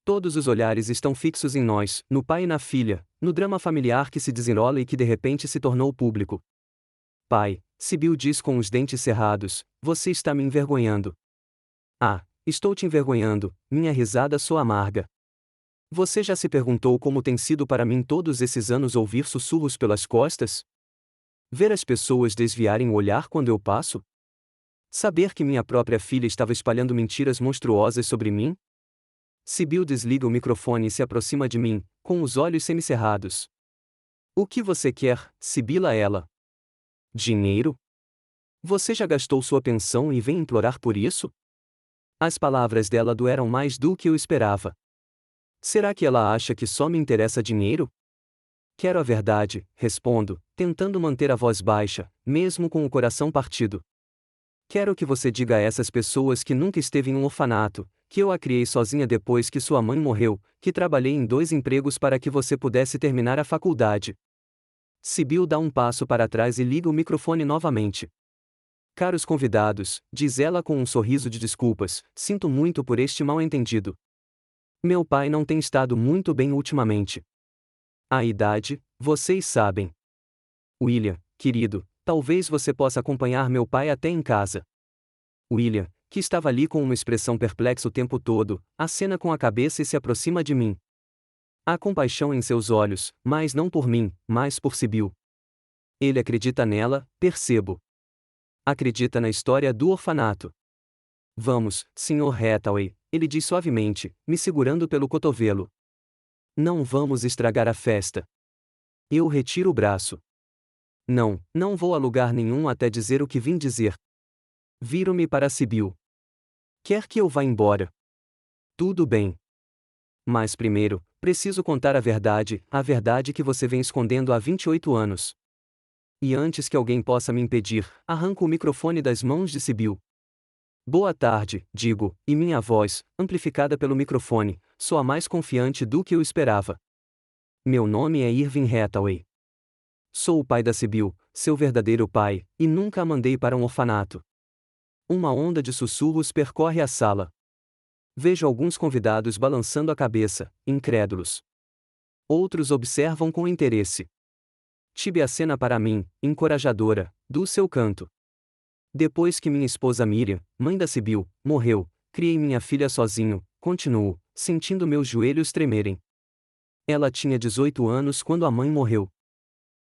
Todos os olhares estão fixos em nós, no pai e na filha, no drama familiar que se desenrola e que de repente se tornou público. Pai, Sibyl diz com os dentes cerrados, você está me envergonhando. Ah, estou te envergonhando, minha risada soa amarga. Você já se perguntou como tem sido para mim todos esses anos ouvir sussurros pelas costas? Ver as pessoas desviarem o olhar quando eu passo? Saber que minha própria filha estava espalhando mentiras monstruosas sobre mim? Sibyl desliga o microfone e se aproxima de mim, com os olhos semicerrados. O que você quer? Sibila ela. Dinheiro? Você já gastou sua pensão e vem implorar por isso? As palavras dela doeram mais do que eu esperava. Será que ela acha que só me interessa dinheiro? Quero a verdade, respondo, tentando manter a voz baixa, mesmo com o coração partido. Quero que você diga a essas pessoas que nunca esteve em um orfanato, que eu a criei sozinha depois que sua mãe morreu, que trabalhei em 2 empregos para que você pudesse terminar a faculdade. Sibyl dá um passo para trás e liga o microfone novamente. Caros convidados, diz ela com um sorriso de desculpas, sinto muito por este mal-entendido. Meu pai não tem estado muito bem ultimamente. A idade, vocês sabem. William, querido, talvez você possa acompanhar meu pai até em casa. William, que estava ali com uma expressão perplexa o tempo todo, acena com a cabeça e se aproxima de mim. Há compaixão em seus olhos, mas não por mim, mas por Sibyl. Ele acredita nela, percebo. Acredita na história do orfanato. Vamos, Sr. Hathaway, ele diz suavemente, me segurando pelo cotovelo. Não vamos estragar a festa. Eu retiro o braço. Não, não vou a lugar nenhum até dizer o que vim dizer. Viro-me para Sibyl. Quer que eu vá embora? Tudo bem. Mas primeiro, preciso contar a verdade que você vem escondendo há 28 anos. E antes que alguém possa me impedir, arranco o microfone das mãos de Sibyl. Boa tarde, digo, e minha voz, amplificada pelo microfone, soa mais confiante do que eu esperava. Meu nome é Irving Hathaway. Sou o pai da Sibyl, seu verdadeiro pai, e nunca a mandei para um orfanato. Uma onda de sussurros percorre a sala. Vejo alguns convidados balançando a cabeça, incrédulos. Outros observam com interesse. Tibe acena para mim, encorajadora, do seu canto. Depois que minha esposa Miriam, mãe da Sibyl, morreu, criei minha filha sozinho, continuo, sentindo meus joelhos tremerem. Ela tinha 18 anos quando a mãe morreu.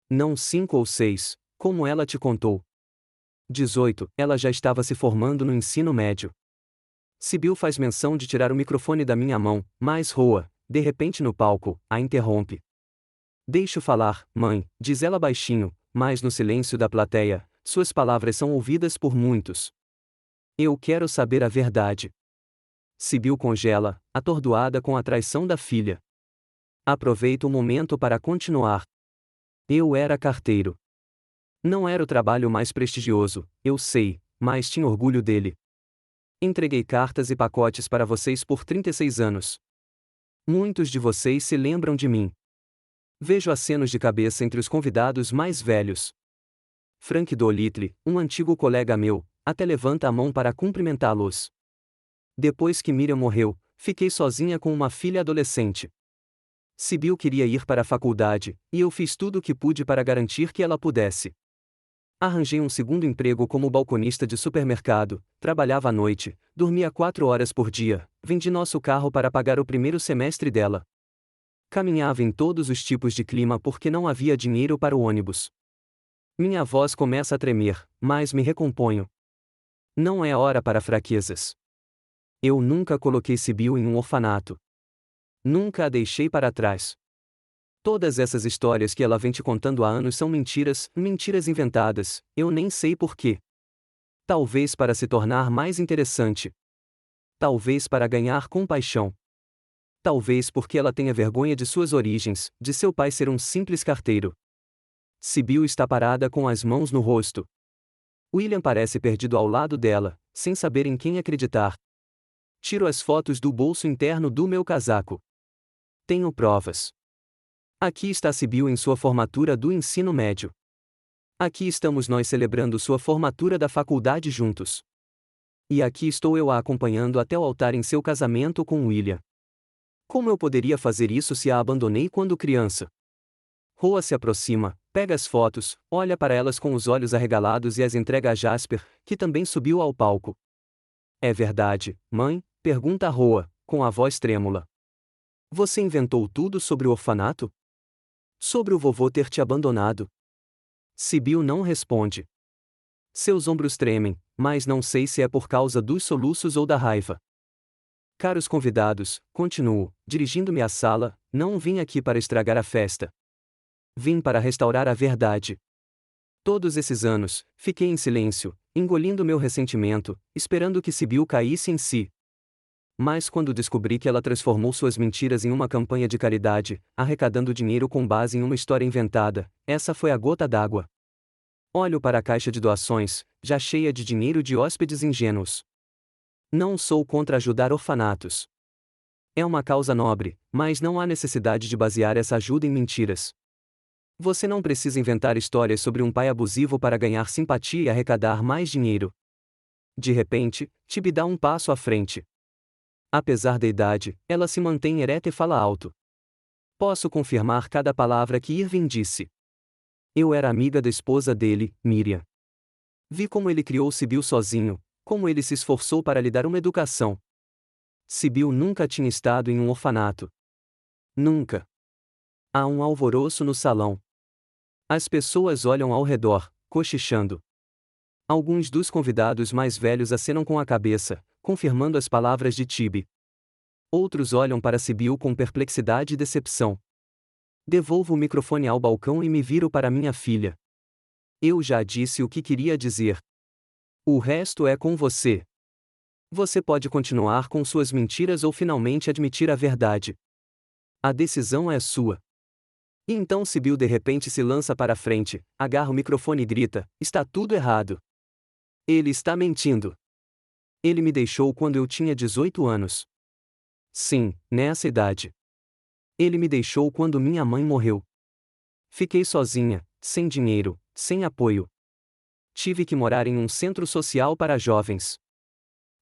Não 5 ou 6, como ela te contou. 18, ela já estava se formando no ensino médio. Sibyl faz menção de tirar o microfone da minha mão, mas Roa, de repente no palco, a interrompe. Deixo falar, mãe, diz ela baixinho, mas no silêncio da plateia, suas palavras são ouvidas por muitos. Eu quero saber a verdade. Sibyl congela, atordoada com a traição da filha. Aproveito o momento para continuar. Eu era carteiro. Não era o trabalho mais prestigioso, eu sei, mas tinha orgulho dele. Entreguei cartas e pacotes para vocês por 36 anos. Muitos de vocês se lembram de mim. Vejo acenos de cabeça entre os convidados mais velhos. Frank Dolittle, um antigo colega meu, até levanta a mão para cumprimentá-los. Depois que Miriam morreu, fiquei sozinha com uma filha adolescente. Sibyl queria ir para a faculdade, e eu fiz tudo o que pude para garantir que ela pudesse. Arranjei um segundo emprego como balconista de supermercado, trabalhava à noite, dormia 4 horas por dia, vendi nosso carro para pagar o primeiro semestre dela. Caminhava em todos os tipos de clima porque não havia dinheiro para o ônibus. Minha voz começa a tremer, mas me recomponho. Não é hora para fraquezas. Eu nunca coloquei Sibyl em um orfanato. Nunca a deixei para trás. Todas essas histórias que ela vem te contando há anos são mentiras, mentiras inventadas, eu nem sei porquê. Talvez para se tornar mais interessante. Talvez para ganhar compaixão. Talvez porque ela tenha vergonha de suas origens, de seu pai ser um simples carteiro. Sibyl está parada com as mãos no rosto. William parece perdido ao lado dela, sem saber em quem acreditar. Tiro as fotos do bolso interno do meu casaco. Tenho provas. Aqui está Sibyl em sua formatura do ensino médio. Aqui estamos nós celebrando sua formatura da faculdade juntos. E aqui estou eu a acompanhando até o altar em seu casamento com William. Como eu poderia fazer isso se a abandonei quando criança? Roa se aproxima, pega as fotos, olha para elas com os olhos arregalados e as entrega a Jasper, que também subiu ao palco. É verdade, mãe? Pergunta Roa, com a voz trêmula. Você inventou tudo sobre o orfanato? Sobre o vovô ter te abandonado? Sibyl não responde. Seus ombros tremem, mas não sei se é por causa dos soluços ou da raiva. Caros convidados, continuo, dirigindo-me à sala, não vim aqui para estragar a festa. Vim para restaurar a verdade. Todos esses anos, fiquei em silêncio, engolindo meu ressentimento, esperando que Sibyl caísse em si. Mas quando descobri que ela transformou suas mentiras em uma campanha de caridade, arrecadando dinheiro com base em uma história inventada, essa foi a gota d'água. Olho para a caixa de doações, já cheia de dinheiro de hóspedes ingênuos. Não sou contra ajudar orfanatos. É uma causa nobre, mas não há necessidade de basear essa ajuda em mentiras. Você não precisa inventar histórias sobre um pai abusivo para ganhar simpatia e arrecadar mais dinheiro. De repente, Tibi dá um passo à frente. Apesar da idade, ela se mantém ereta e fala alto. Posso confirmar cada palavra que Irving disse. Eu era amiga da esposa dele, Miriam. Vi como ele criou Sibyl sozinho, como ele se esforçou para lhe dar uma educação. Sibyl nunca tinha estado em um orfanato. Nunca. Há um alvoroço no salão. As pessoas olham ao redor, cochichando. Alguns dos convidados mais velhos acenam com a cabeça, confirmando as palavras de Tibi. Outros olham para Sibyl com perplexidade e decepção. Devolvo o microfone ao balcão e me viro para minha filha. Eu já disse o que queria dizer. O resto é com você. Você pode continuar com suas mentiras ou finalmente admitir a verdade. A decisão é sua. E então Sibyl de repente se lança para a frente, agarra o microfone e grita: está tudo errado. Ele está mentindo. Ele me deixou quando eu tinha 18 anos. Sim, nessa idade. Ele me deixou quando minha mãe morreu. Fiquei sozinha, sem dinheiro, sem apoio. Tive que morar em um centro social para jovens.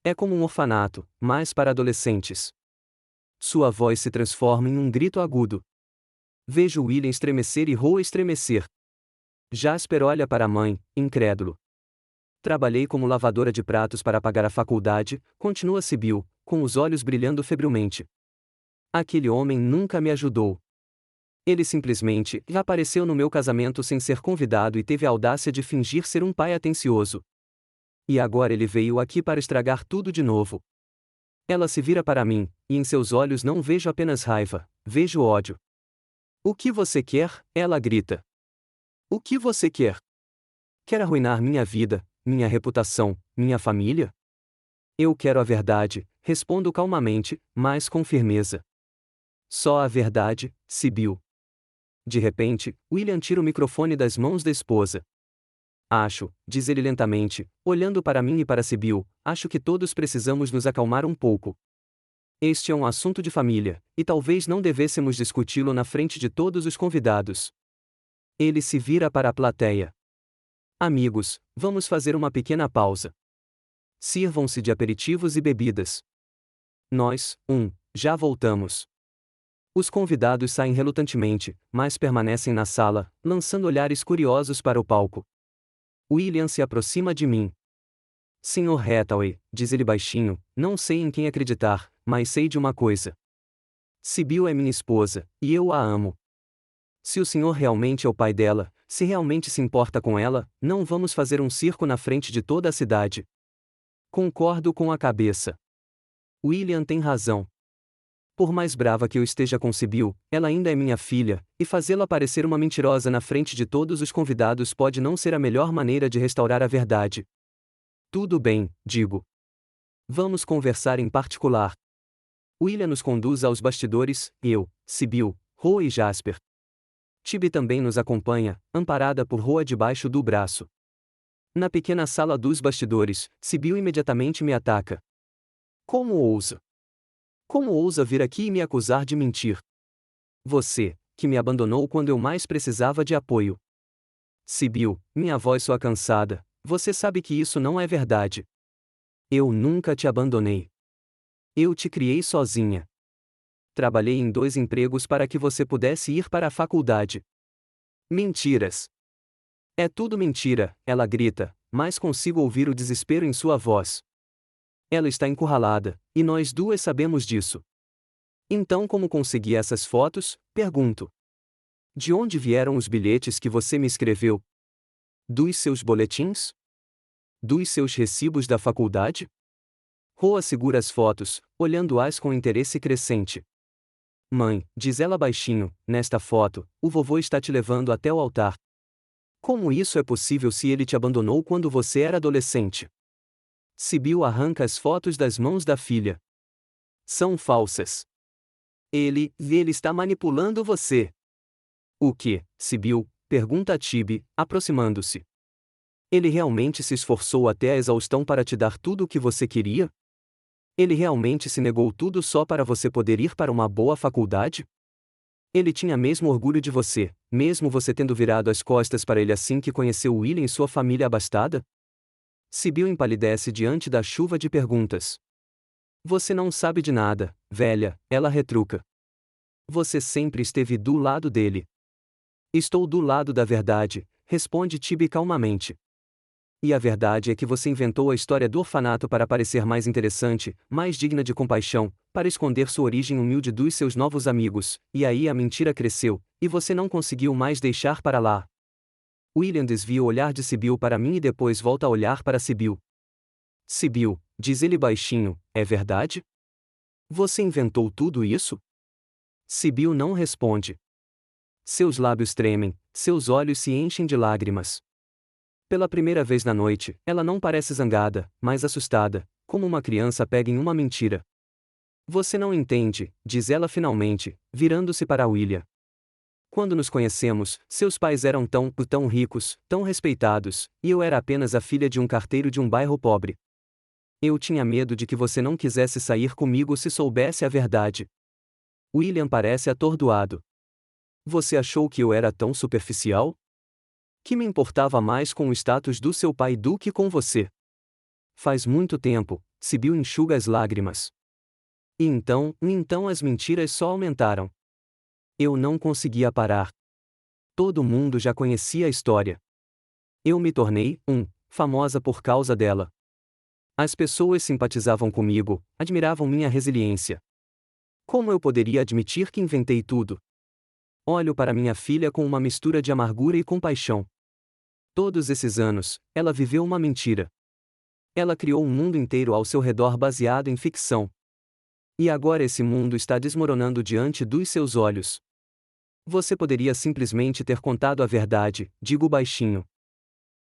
É como um orfanato, mas para adolescentes. Sua voz se transforma em um grito agudo. Vejo William estremecer e Roa estremecer. Jasper olha para a mãe, incrédulo. Trabalhei como lavadora de pratos para pagar a faculdade, continua Sibyl, com os olhos brilhando febrilmente. Aquele homem nunca me ajudou. Ele simplesmente apareceu no meu casamento sem ser convidado e teve a audácia de fingir ser um pai atencioso. E agora ele veio aqui para estragar tudo de novo. Ela se vira para mim, e em seus olhos não vejo apenas raiva, vejo ódio. O que você quer? Ela grita. O que você quer? Quer arruinar minha vida, minha reputação, minha família? Eu quero a verdade, respondo calmamente, mas com firmeza. Só a verdade, Sibyl. De repente, William tira o microfone das mãos da esposa. Acho, diz ele lentamente, olhando para mim e para Sibyl, acho que todos precisamos nos acalmar um pouco. Este é um assunto de família, e talvez não devêssemos discuti-lo na frente de todos os convidados. Ele se vira para a plateia. Amigos, vamos fazer uma pequena pausa. Sirvam-se de aperitivos e bebidas. Nós, já voltamos. Os convidados saem relutantemente, mas permanecem na sala, lançando olhares curiosos para o palco. William se aproxima de mim. Sr. Hathaway, diz ele baixinho, não sei em quem acreditar, mas sei de uma coisa. Sibyl é minha esposa, e eu a amo. Se o senhor realmente é o pai dela, se realmente se importa com ela, não vamos fazer um circo na frente de toda a cidade. Concordo com a cabeça. William tem razão. Por mais brava que eu esteja com Sibyl, ela ainda é minha filha, e fazê-la parecer uma mentirosa na frente de todos os convidados pode não ser a melhor maneira de restaurar a verdade. Tudo bem, digo. Vamos conversar em particular. William nos conduz aos bastidores, eu, Sibyl, Roa e Jasper. Tibi também nos acompanha, amparada por Roa debaixo do braço. Na pequena sala dos bastidores, Sibyl imediatamente me ataca. Como ousa? Como ousa vir aqui e me acusar de mentir? Você, que me abandonou quando eu mais precisava de apoio. Sibyl, minha voz soa cansada, você sabe que isso não é verdade. Eu nunca te abandonei. Eu te criei sozinha. Trabalhei em 2 empregos para que você pudesse ir para a faculdade. Mentiras. É tudo mentira, ela grita, mas consigo ouvir o desespero em sua voz. Ela está encurralada, e nós duas sabemos disso. Então como consegui essas fotos? Pergunto. De onde vieram os bilhetes que você me escreveu? Dos seus boletins? Dos seus recibos da faculdade? Roa segura as fotos, olhando-as com interesse crescente. Mãe, diz ela baixinho, nesta foto, o vovô está te levando até o altar. Como isso é possível se ele te abandonou quando você era adolescente? Sibyl arranca as fotos das mãos da filha. São falsas. Ele está manipulando você. O que, Sibyl? Pergunta Tibi, aproximando-se. Ele realmente se esforçou até a exaustão para te dar tudo o que você queria? Ele realmente se negou tudo só para você poder ir para uma boa faculdade? Ele tinha mesmo orgulho de você, mesmo você tendo virado as costas para ele assim que conheceu William e sua família abastada? Sibyl empalidece diante da chuva de perguntas. Você não sabe de nada, velha, ela retruca. Você sempre esteve do lado dele. Estou do lado da verdade, responde Tibi calmamente. E a verdade é que você inventou a história do orfanato para parecer mais interessante, mais digna de compaixão, para esconder sua origem humilde dos seus novos amigos, e aí a mentira cresceu, e você não conseguiu mais deixar para lá. William desvia o olhar de Sibyl para mim e depois volta a olhar para Sibyl. Sibyl, diz ele baixinho, é verdade? Você inventou tudo isso? Sibyl não responde. Seus lábios tremem, seus olhos se enchem de lágrimas. Pela primeira vez na noite, ela não parece zangada, mas assustada, como uma criança pega em uma mentira. Você não entende, diz ela finalmente, virando-se para William. Quando nos conhecemos, seus pais eram tão ricos, tão respeitados, e eu era apenas a filha de um carteiro de um bairro pobre. Eu tinha medo de que você não quisesse sair comigo se soubesse a verdade. William parece atordoado. Você achou que eu era tão superficial? Que me importava mais com o status do seu pai do que com você? Faz muito tempo, Sibyl enxuga as lágrimas. E então as mentiras só aumentaram. Eu não conseguia parar. Todo mundo já conhecia a história. Eu me tornei, famosa por causa dela. As pessoas simpatizavam comigo, admiravam minha resiliência. Como eu poderia admitir que inventei tudo? Olho para minha filha com uma mistura de amargura e compaixão. Todos esses anos, ela viveu uma mentira. Ela criou um mundo inteiro ao seu redor baseado em ficção. E agora esse mundo está desmoronando diante dos seus olhos. Você poderia simplesmente ter contado a verdade, digo baixinho.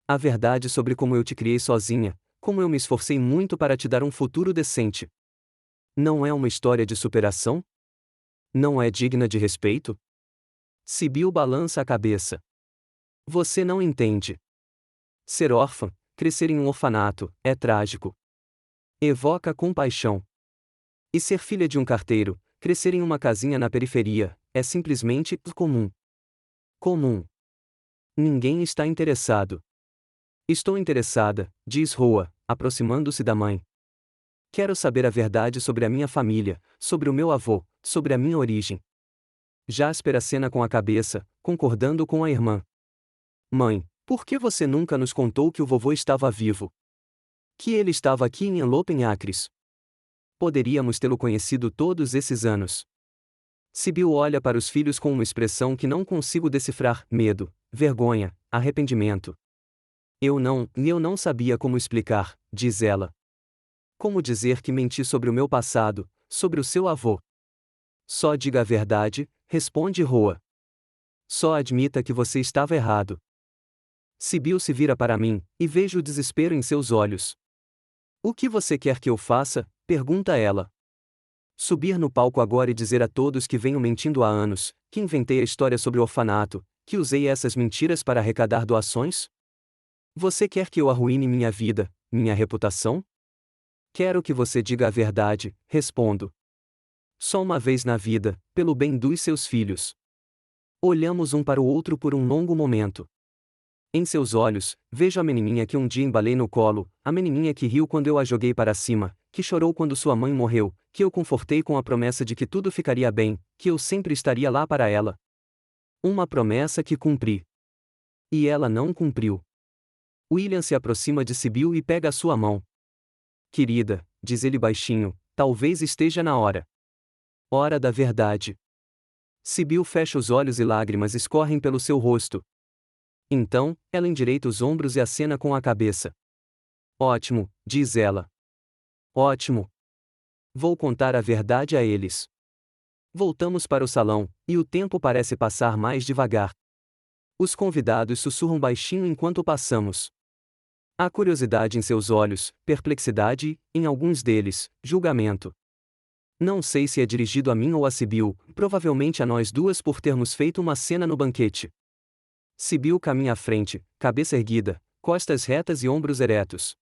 A verdade sobre como eu te criei sozinha, como eu me esforcei muito para te dar um futuro decente. Não é uma história de superação? Não é digna de respeito? Sibyl balança a cabeça. Você não entende. Ser órfã, crescer em um orfanato, é trágico. Evoca compaixão. E ser filha de um carteiro, crescer em uma casinha na periferia, é simplesmente comum. Comum. Ninguém está interessado. Estou interessada, diz Roa, aproximando-se da mãe. Quero saber a verdade sobre a minha família, sobre o meu avô, sobre a minha origem. Jasper acena com a cabeça, concordando com a irmã. Mãe, por que você nunca nos contou que o vovô estava vivo? Que ele estava aqui em Enlopen Acres? Poderíamos tê-lo conhecido todos esses anos. Sibyl olha para os filhos com uma expressão que não consigo decifrar: medo, vergonha, arrependimento. Eu não sabia como explicar, diz ela. Como dizer que menti sobre o meu passado, sobre o seu avô? Só diga a verdade, responde Roa. Só admita que você estava errado. Sibyl se vira para mim, e vejo o desespero em seus olhos. O que você quer que eu faça? Pergunta ela. Subir no palco agora e dizer a todos que venho mentindo há anos, que inventei a história sobre o orfanato, que usei essas mentiras para arrecadar doações? Você quer que eu arruíne minha vida, minha reputação? Quero que você diga a verdade, respondo. Só uma vez na vida, pelo bem dos seus filhos. Olhamos um para o outro por um longo momento. Em seus olhos, vejo a menininha que um dia embalei no colo, a menininha que riu quando eu a joguei para cima, que chorou quando sua mãe morreu, que eu confortei com a promessa de que tudo ficaria bem, que eu sempre estaria lá para ela. Uma promessa que cumpri. E ela não cumpriu. William se aproxima de Sibyl e pega a sua mão. Querida, diz ele baixinho, talvez esteja na hora. Hora da verdade. Sibyl fecha os olhos e lágrimas escorrem pelo seu rosto. Então, ela endireita os ombros e acena com a cabeça. Ótimo, diz ela. Ótimo. Vou contar a verdade a eles. Voltamos para o salão, e o tempo parece passar mais devagar. Os convidados sussurram baixinho enquanto passamos. Há curiosidade em seus olhos, perplexidade e, em alguns deles, julgamento. Não sei se é dirigido a mim ou a Sibyl, provavelmente a nós duas por termos feito uma cena no banquete. Sibyl caminha à frente, cabeça erguida, costas retas e ombros eretos.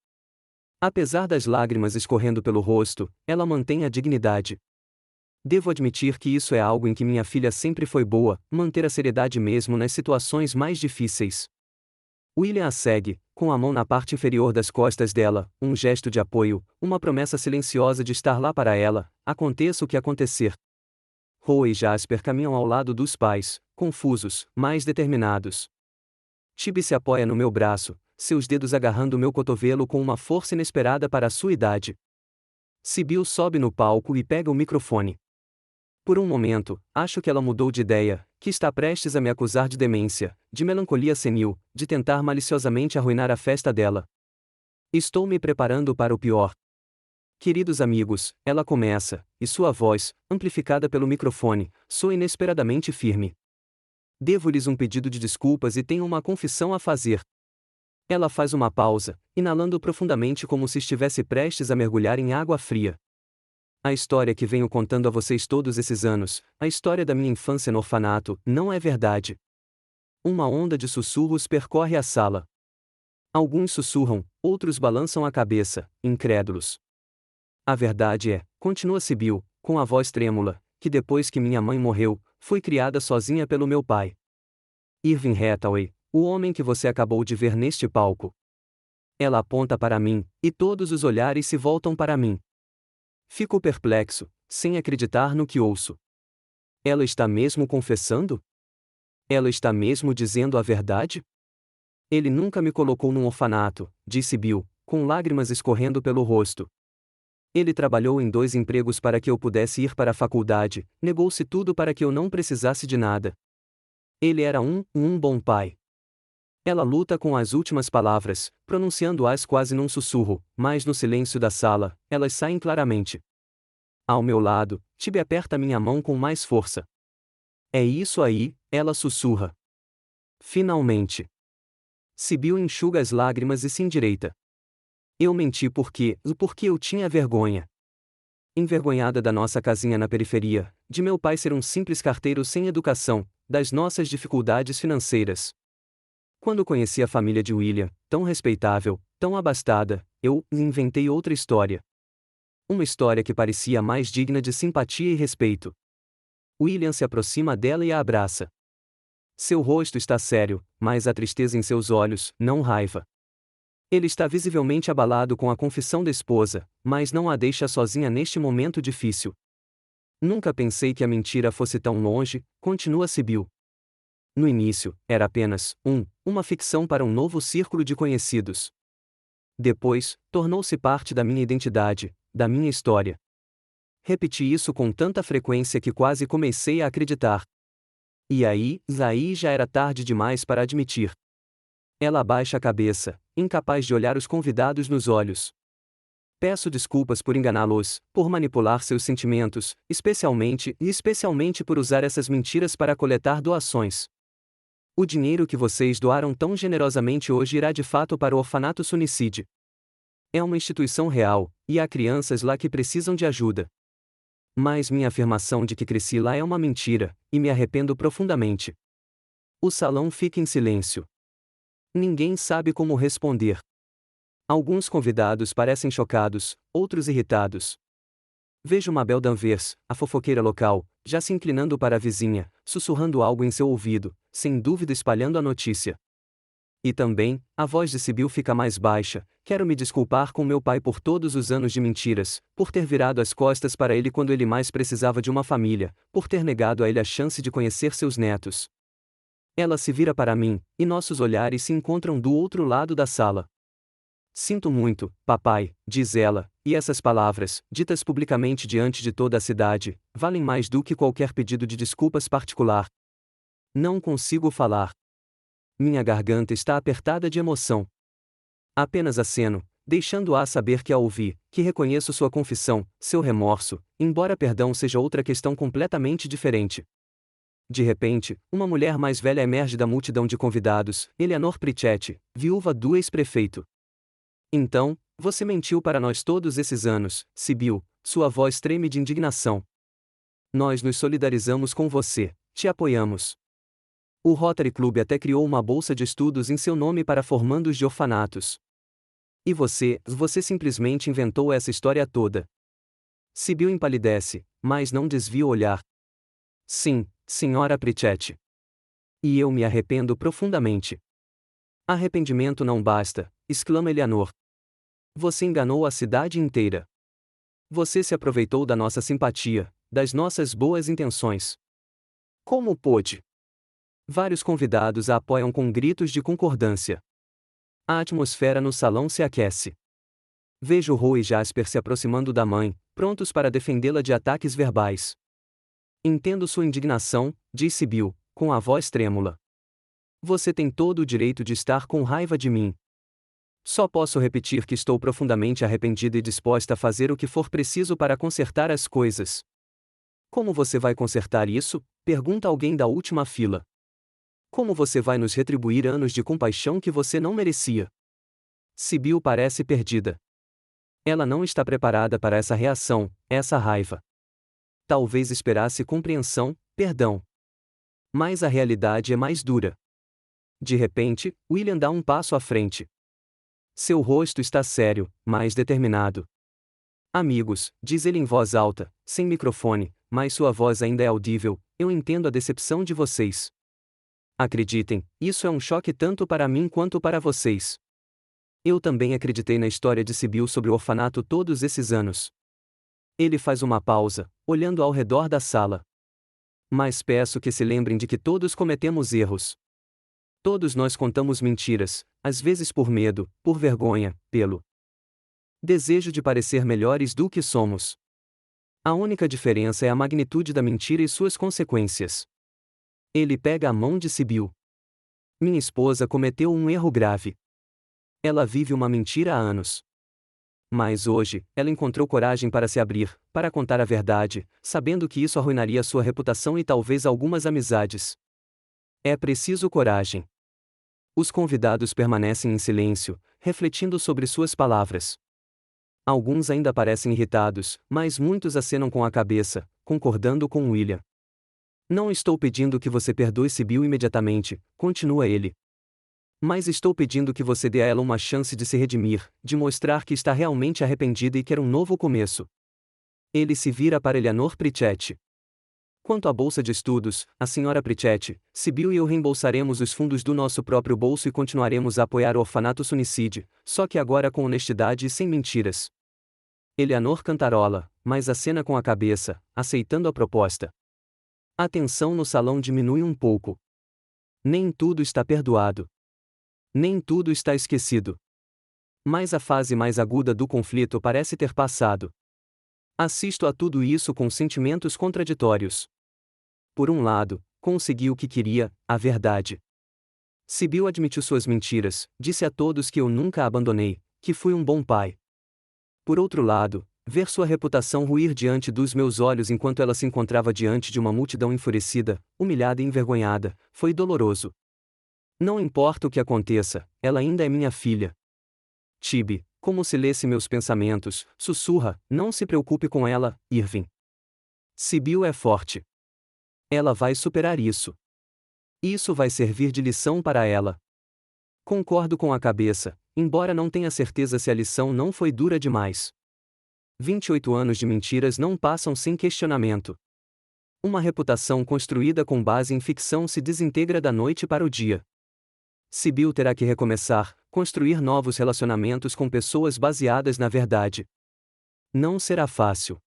Apesar das lágrimas escorrendo pelo rosto, ela mantém a dignidade. Devo admitir que isso é algo em que minha filha sempre foi boa, manter a seriedade mesmo nas situações mais difíceis. William a segue, com a mão na parte inferior das costas dela, um gesto de apoio, uma promessa silenciosa de estar lá para ela, aconteça o que acontecer. Roe e Jasper caminham ao lado dos pais, confusos, mas determinados. Tibi se apoia no meu braço, seus dedos agarrando meu cotovelo com uma força inesperada para a sua idade. Sibyl sobe no palco e pega o microfone. Por um momento, acho que ela mudou de ideia, que está prestes a me acusar de demência, de melancolia senil, de tentar maliciosamente arruinar a festa dela. Estou me preparando para o pior. Queridos amigos, ela começa, e sua voz, amplificada pelo microfone, soa inesperadamente firme. Devo-lhes um pedido de desculpas e tenho uma confissão a fazer. Ela faz uma pausa, inalando profundamente como se estivesse prestes a mergulhar em água fria. A história que venho contando a vocês todos esses anos, a história da minha infância no orfanato, não é verdade. Uma onda de sussurros percorre a sala. Alguns sussurram, outros balançam a cabeça, incrédulos. A verdade é, continua Sibyl, com a voz trêmula, que depois que minha mãe morreu, fui criada sozinha pelo meu pai. Irving Hathaway, o homem que você acabou de ver neste palco. Ela aponta para mim, e todos os olhares se voltam para mim. Fico perplexo, sem acreditar no que ouço. Ela está mesmo confessando? Ela está mesmo dizendo a verdade? Ele nunca me colocou num orfanato, disse Bill, com lágrimas escorrendo pelo rosto. Ele trabalhou em 2 empregos para que eu pudesse ir para a faculdade, negou-se tudo para que eu não precisasse de nada. Ele era um bom pai. Ela luta com as últimas palavras, pronunciando-as quase num sussurro, mas no silêncio da sala, elas saem claramente. Ao meu lado, Tibi aperta minha mão com mais força. É isso aí, ela sussurra. Finalmente. Sibyl enxuga as lágrimas e se endireita. Eu menti porque eu tinha vergonha. Envergonhada da nossa casinha na periferia, de meu pai ser um simples carteiro sem educação, das nossas dificuldades financeiras. Quando conheci a família de William, tão respeitável, tão abastada, eu inventei outra história. Uma história que parecia mais digna de simpatia e respeito. William se aproxima dela e a abraça. Seu rosto está sério, mas há tristeza em seus olhos, não raiva. Ele está visivelmente abalado com a confissão da esposa, mas não a deixa sozinha neste momento difícil. Nunca pensei que a mentira fosse tão longe, continua Sibyl. No início, era apenas uma ficção para um novo círculo de conhecidos. Depois, tornou-se parte da minha identidade, da minha história. Repeti isso com tanta frequência que quase comecei a acreditar. E aí já era tarde demais para admitir. Ela abaixa a cabeça, incapaz de olhar os convidados nos olhos. Peço desculpas por enganá-los, por manipular seus sentimentos, especialmente por usar essas mentiras para coletar doações. O dinheiro que vocês doaram tão generosamente hoje irá de fato para o orfanato Sunicide. É uma instituição real, e há crianças lá que precisam de ajuda. Mas minha afirmação de que cresci lá é uma mentira, e me arrependo profundamente. O salão fica em silêncio. Ninguém sabe como responder. Alguns convidados parecem chocados, outros irritados. Vejo Mabel Danvers, a fofoqueira local, já se inclinando para a vizinha, sussurrando algo em seu ouvido, sem dúvida espalhando a notícia. E também, a voz de Sibyl fica mais baixa. Quero me desculpar com meu pai por todos os anos de mentiras, por ter virado as costas para ele quando ele mais precisava de uma família, por ter negado a ele a chance de conhecer seus netos. Ela se vira para mim, e nossos olhares se encontram do outro lado da sala. Sinto muito, papai, diz ela, e essas palavras, ditas publicamente diante de toda a cidade, valem mais do que qualquer pedido de desculpas particular. Não consigo falar. Minha garganta está apertada de emoção. Apenas aceno, deixando-a saber que a ouvi, que reconheço sua confissão, seu remorso, embora perdão seja outra questão completamente diferente. De repente, uma mulher mais velha emerge da multidão de convidados, Eleanor Pritchett, viúva do ex-prefeito. Então, você mentiu para nós todos esses anos, Sibyl, sua voz treme de indignação. Nós nos solidarizamos com você, te apoiamos. O Rotary Club até criou uma bolsa de estudos em seu nome para formandos de orfanatos. E você simplesmente inventou essa história toda. Sibyl empalidece, mas não desvia o olhar. Sim, senhora Pritchett. E eu me arrependo profundamente. Arrependimento não basta, exclama Eleanor. Você enganou a cidade inteira. Você se aproveitou da nossa simpatia, das nossas boas intenções. Como pôde? Vários convidados a apoiam com gritos de concordância. A atmosfera no salão se aquece. Vejo Roe e Jasper se aproximando da mãe, prontos para defendê-la de ataques verbais. Entendo sua indignação, disse Bill, com a voz trêmula. Você tem todo o direito de estar com raiva de mim. Só posso repetir que estou profundamente arrependida e disposta a fazer o que for preciso para consertar as coisas. Como você vai consertar isso? Pergunta alguém da última fila. Como você vai nos retribuir anos de compaixão que você não merecia? Sibyl parece perdida. Ela não está preparada para essa reação, essa raiva. Talvez esperasse compreensão, perdão. Mas a realidade é mais dura. De repente, William dá um passo à frente. Seu rosto está sério, mais determinado. Amigos, diz ele em voz alta, sem microfone, mas sua voz ainda é audível, eu entendo a decepção de vocês. Acreditem, isso é um choque tanto para mim quanto para vocês. Eu também acreditei na história de Sibyl sobre o orfanato todos esses anos. Ele faz uma pausa, olhando ao redor da sala. Mas peço que se lembrem de que todos cometemos erros. Todos nós contamos mentiras, às vezes por medo, por vergonha, pelo desejo de parecer melhores do que somos. A única diferença é a magnitude da mentira e suas consequências. Ele pega a mão de Sibyl. Minha esposa cometeu um erro grave. Ela vive uma mentira há anos. Mas hoje, ela encontrou coragem para se abrir, para contar a verdade, sabendo que isso arruinaria sua reputação e talvez algumas amizades. É preciso coragem. Os convidados permanecem em silêncio, refletindo sobre suas palavras. Alguns ainda parecem irritados, mas muitos acenam com a cabeça, concordando com William. Não estou pedindo que você perdoe Sibyl imediatamente, continua ele. Mas estou pedindo que você dê a ela uma chance de se redimir, de mostrar que está realmente arrependida e quer um novo começo. Ele se vira para Eleanor Pritchett. Quanto à bolsa de estudos, a senhora Pritchett, Sibyl e eu reembolsaremos os fundos do nosso próprio bolso e continuaremos a apoiar o orfanato Sunicide, só que agora com honestidade e sem mentiras. Eleanor cantarola, mas acena com a cabeça, aceitando a proposta. A tensão no salão diminui um pouco. Nem tudo está perdoado. Nem tudo está esquecido. Mas a fase mais aguda do conflito parece ter passado. Assisto a tudo isso com sentimentos contraditórios. Por um lado, consegui o que queria, a verdade. Sibyl admitiu suas mentiras, disse a todos que eu nunca a abandonei, que fui um bom pai. Por outro lado, ver sua reputação ruir diante dos meus olhos enquanto ela se encontrava diante de uma multidão enfurecida, humilhada e envergonhada, foi doloroso. Não importa o que aconteça, ela ainda é minha filha. Tibe, como se lesse meus pensamentos, sussurra, não se preocupe com ela, Irving. Sibyl é forte. Ela vai superar isso. Isso vai servir de lição para ela. Concordo com a cabeça, embora não tenha certeza se a lição não foi dura demais. 28 anos de mentiras não passam sem questionamento. Uma reputação construída com base em ficção se desintegra da noite para o dia. Sibyl terá que recomeçar, construir novos relacionamentos com pessoas baseadas na verdade. Não será fácil.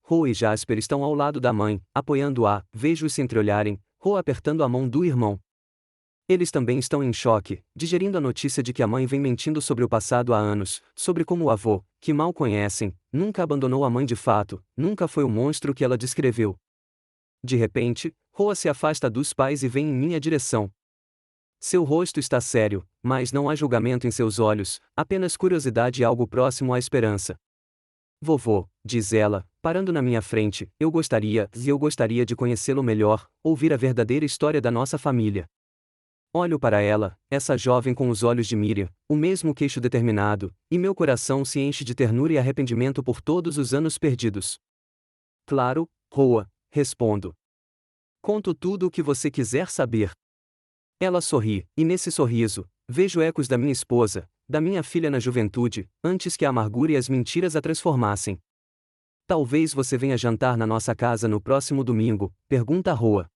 Roe e Jasper estão ao lado da mãe, apoiando-a, vejo-os se entreolharem, Roe apertando a mão do irmão. Eles também estão em choque, digerindo a notícia de que a mãe vem mentindo sobre o passado há anos, sobre como o avô, que mal conhecem, nunca abandonou a mãe de fato, nunca foi o monstro que ela descreveu. De repente, Roe se afasta dos pais e vem em minha direção. Seu rosto está sério, mas não há julgamento em seus olhos, apenas curiosidade e algo próximo à esperança. Vovô, diz ela, parando na minha frente, eu gostaria de conhecê-lo melhor, ouvir a verdadeira história da nossa família. Olho para ela, essa jovem com os olhos de Miriam, o mesmo queixo determinado, e meu coração se enche de ternura e arrependimento por todos os anos perdidos. Claro, Roa, respondo. Conto tudo o que você quiser saber. Ela sorri, e nesse sorriso, vejo ecos da minha esposa, da minha filha na juventude, antes que a amargura e as mentiras a transformassem. Talvez você venha jantar na nossa casa no próximo domingo, pergunta Roa.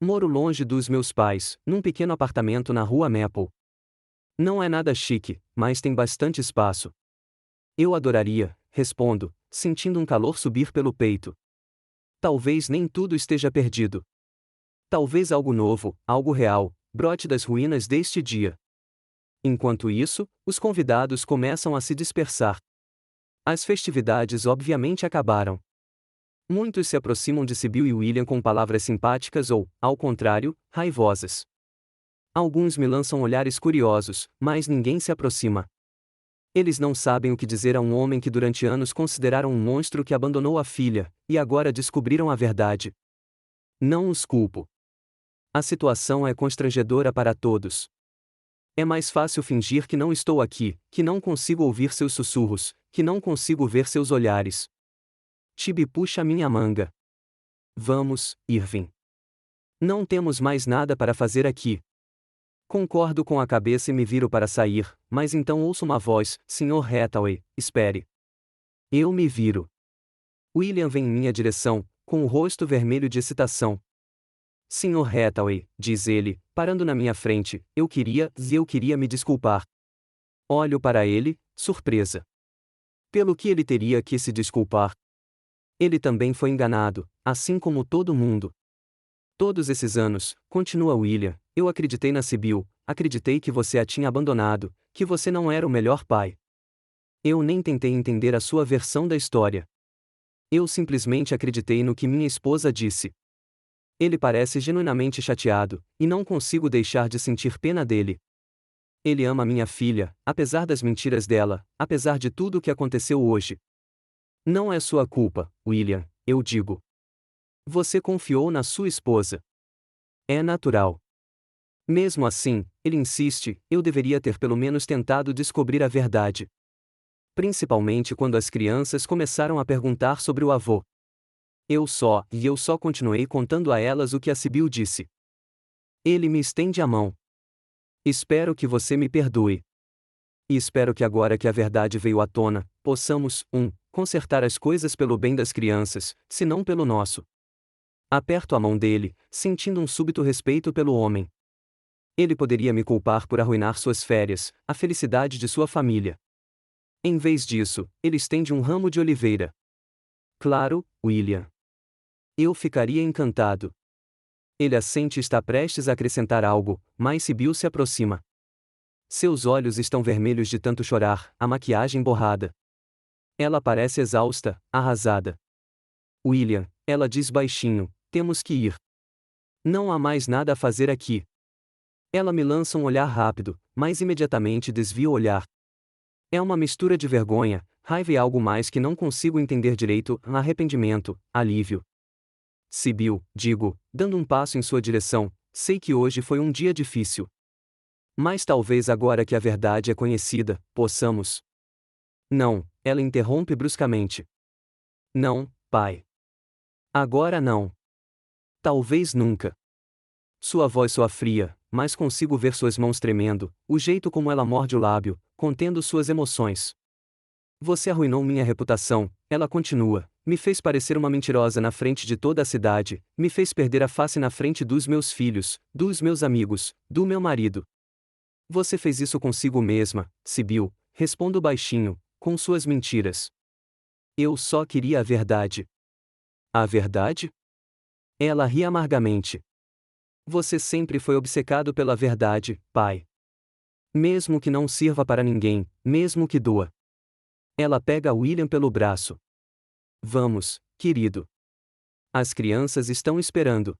Moro longe dos meus pais, num pequeno apartamento na rua Maple. Não é nada chique, mas tem bastante espaço. Eu adoraria, respondo, sentindo um calor subir pelo peito. Talvez nem tudo esteja perdido. Talvez algo novo, algo real, brote das ruínas deste dia. Enquanto isso, os convidados começam a se dispersar. As festividades obviamente acabaram. Muitos se aproximam de Sybil e William com palavras simpáticas ou, ao contrário, raivosas. Alguns me lançam olhares curiosos, mas ninguém se aproxima. Eles não sabem o que dizer a um homem que durante anos consideraram um monstro que abandonou a filha, e agora descobriram a verdade. Não os culpo. A situação é constrangedora para todos. É mais fácil fingir que não estou aqui, que não consigo ouvir seus sussurros, que não consigo ver seus olhares. Tibi puxa minha manga. Vamos, Irving. Não temos mais nada para fazer aqui. Concordo com a cabeça e me viro para sair, mas então ouço uma voz: Sr. Hathaway, espere. Eu me viro. William vem em minha direção, com o rosto vermelho de excitação. Sr. Hathaway, diz ele, parando na minha frente, eu queria me desculpar. Olho para ele, surpresa. Pelo que ele teria que se desculpar? Ele também foi enganado, assim como todo mundo. Todos esses anos, continua William, eu acreditei na Sybil, acreditei que você a tinha abandonado, que você não era o melhor pai. Eu nem tentei entender a sua versão da história. Eu simplesmente acreditei no que minha esposa disse. Ele parece genuinamente chateado, e não consigo deixar de sentir pena dele. Ele ama minha filha, apesar das mentiras dela, apesar de tudo o que aconteceu hoje. Não é sua culpa, William, eu digo. Você confiou na sua esposa. É natural. Mesmo assim, ele insiste, eu deveria ter pelo menos tentado descobrir a verdade. Principalmente quando as crianças começaram a perguntar sobre o avô. Eu só continuei contando a elas o que a Sybil disse. Ele me estende a mão. Espero que você me perdoe. E espero que agora que a verdade veio à tona, possamos, consertar as coisas pelo bem das crianças, se não pelo nosso. Aperto a mão dele, sentindo um súbito respeito pelo homem. Ele poderia me culpar por arruinar suas férias, a felicidade de sua família. Em vez disso, ele estende um ramo de oliveira. Claro, William. Eu ficaria encantado. Ele assente e está prestes a acrescentar algo, mas Sybil se aproxima. Seus olhos estão vermelhos de tanto chorar, a maquiagem borrada. Ela parece exausta, arrasada. William, ela diz baixinho, temos que ir. Não há mais nada a fazer aqui. Ela me lança um olhar rápido, mas imediatamente desvia o olhar. É uma mistura de vergonha, raiva e algo mais que não consigo entender direito, arrependimento, alívio. Sybil, digo, dando um passo em sua direção, sei que hoje foi um dia difícil. Mas talvez agora que a verdade é conhecida, possamos. Não, ela interrompe bruscamente. Não, pai. Agora não. Talvez nunca. Sua voz soa fria, mas consigo ver suas mãos tremendo, o jeito como ela morde o lábio, contendo suas emoções. Você arruinou minha reputação, ela continua, me fez parecer uma mentirosa na frente de toda a cidade, me fez perder a face na frente dos meus filhos, dos meus amigos, do meu marido. Você fez isso consigo mesma, Sybil, respondo baixinho, com suas mentiras. Eu só queria a verdade. A verdade? Ela ri amargamente. Você sempre foi obcecado pela verdade, pai. Mesmo que não sirva para ninguém, mesmo que doa. Ela pega William pelo braço. Vamos, querido. As crianças estão esperando.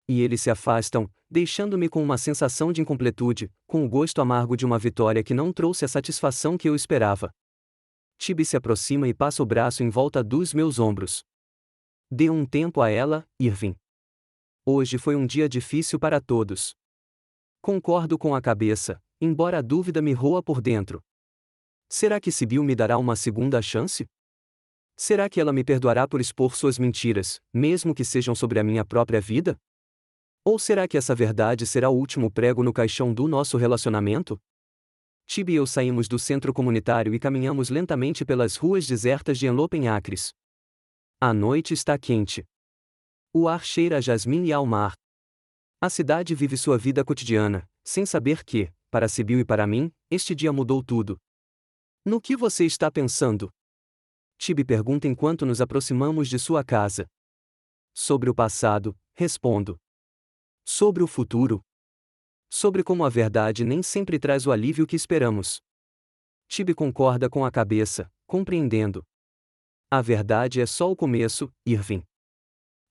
E eles se afastam, deixando-me com uma sensação de incompletude, com o gosto amargo de uma vitória que não trouxe a satisfação que eu esperava. Tibi se aproxima e passa o braço em volta dos meus ombros. Dê um tempo a ela, Irving. Hoje foi um dia difícil para todos. Concordo com a cabeça, embora a dúvida me roa por dentro. Será que Sybil me dará uma segunda chance? Será que ela me perdoará por expor suas mentiras, mesmo que sejam sobre a minha própria vida? Ou será que essa verdade será o último prego no caixão do nosso relacionamento? Tibi e eu saímos do centro comunitário e caminhamos lentamente pelas ruas desertas de Henlopen Acres. A noite está quente. O ar cheira a jasmim e ao mar. A cidade vive sua vida cotidiana, sem saber que, para Sibyl e para mim, este dia mudou tudo. No que você está pensando? Tibi pergunta enquanto nos aproximamos de sua casa. Sobre o passado, respondo. Sobre o futuro. Sobre como a verdade nem sempre traz o alívio que esperamos. Tibi concorda com a cabeça, compreendendo. A verdade é só o começo, Irving.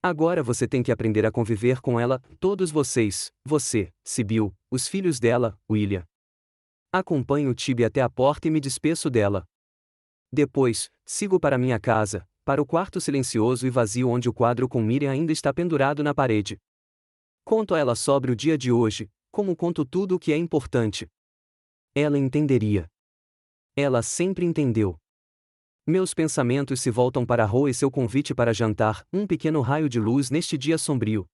Agora você tem que aprender a conviver com ela, todos vocês, você, Sibyl, os filhos dela, William. Acompanho Tibi até a porta e me despeço dela. Depois, sigo para minha casa, para o quarto silencioso e vazio onde o quadro com Miriam ainda está pendurado na parede. Conto a ela sobre o dia de hoje, como conto tudo o que é importante. Ela entenderia. Ela sempre entendeu. Meus pensamentos se voltam para Ro e seu convite para jantar, um pequeno raio de luz neste dia sombrio.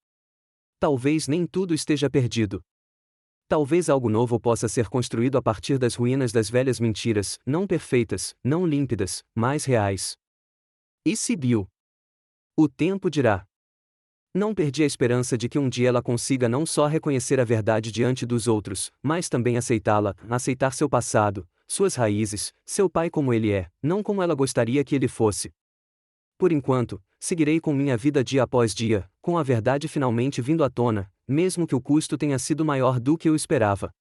Talvez nem tudo esteja perdido. Talvez algo novo possa ser construído a partir das ruínas das velhas mentiras, não perfeitas, não límpidas, mas reais. E Sibyl? O tempo dirá. Não perdi a esperança de que um dia ela consiga não só reconhecer a verdade diante dos outros, mas também aceitá-la, aceitar seu passado, suas raízes, seu pai como ele é, não como ela gostaria que ele fosse. Por enquanto, seguirei com minha vida dia após dia, com a verdade finalmente vindo à tona, mesmo que o custo tenha sido maior do que eu esperava.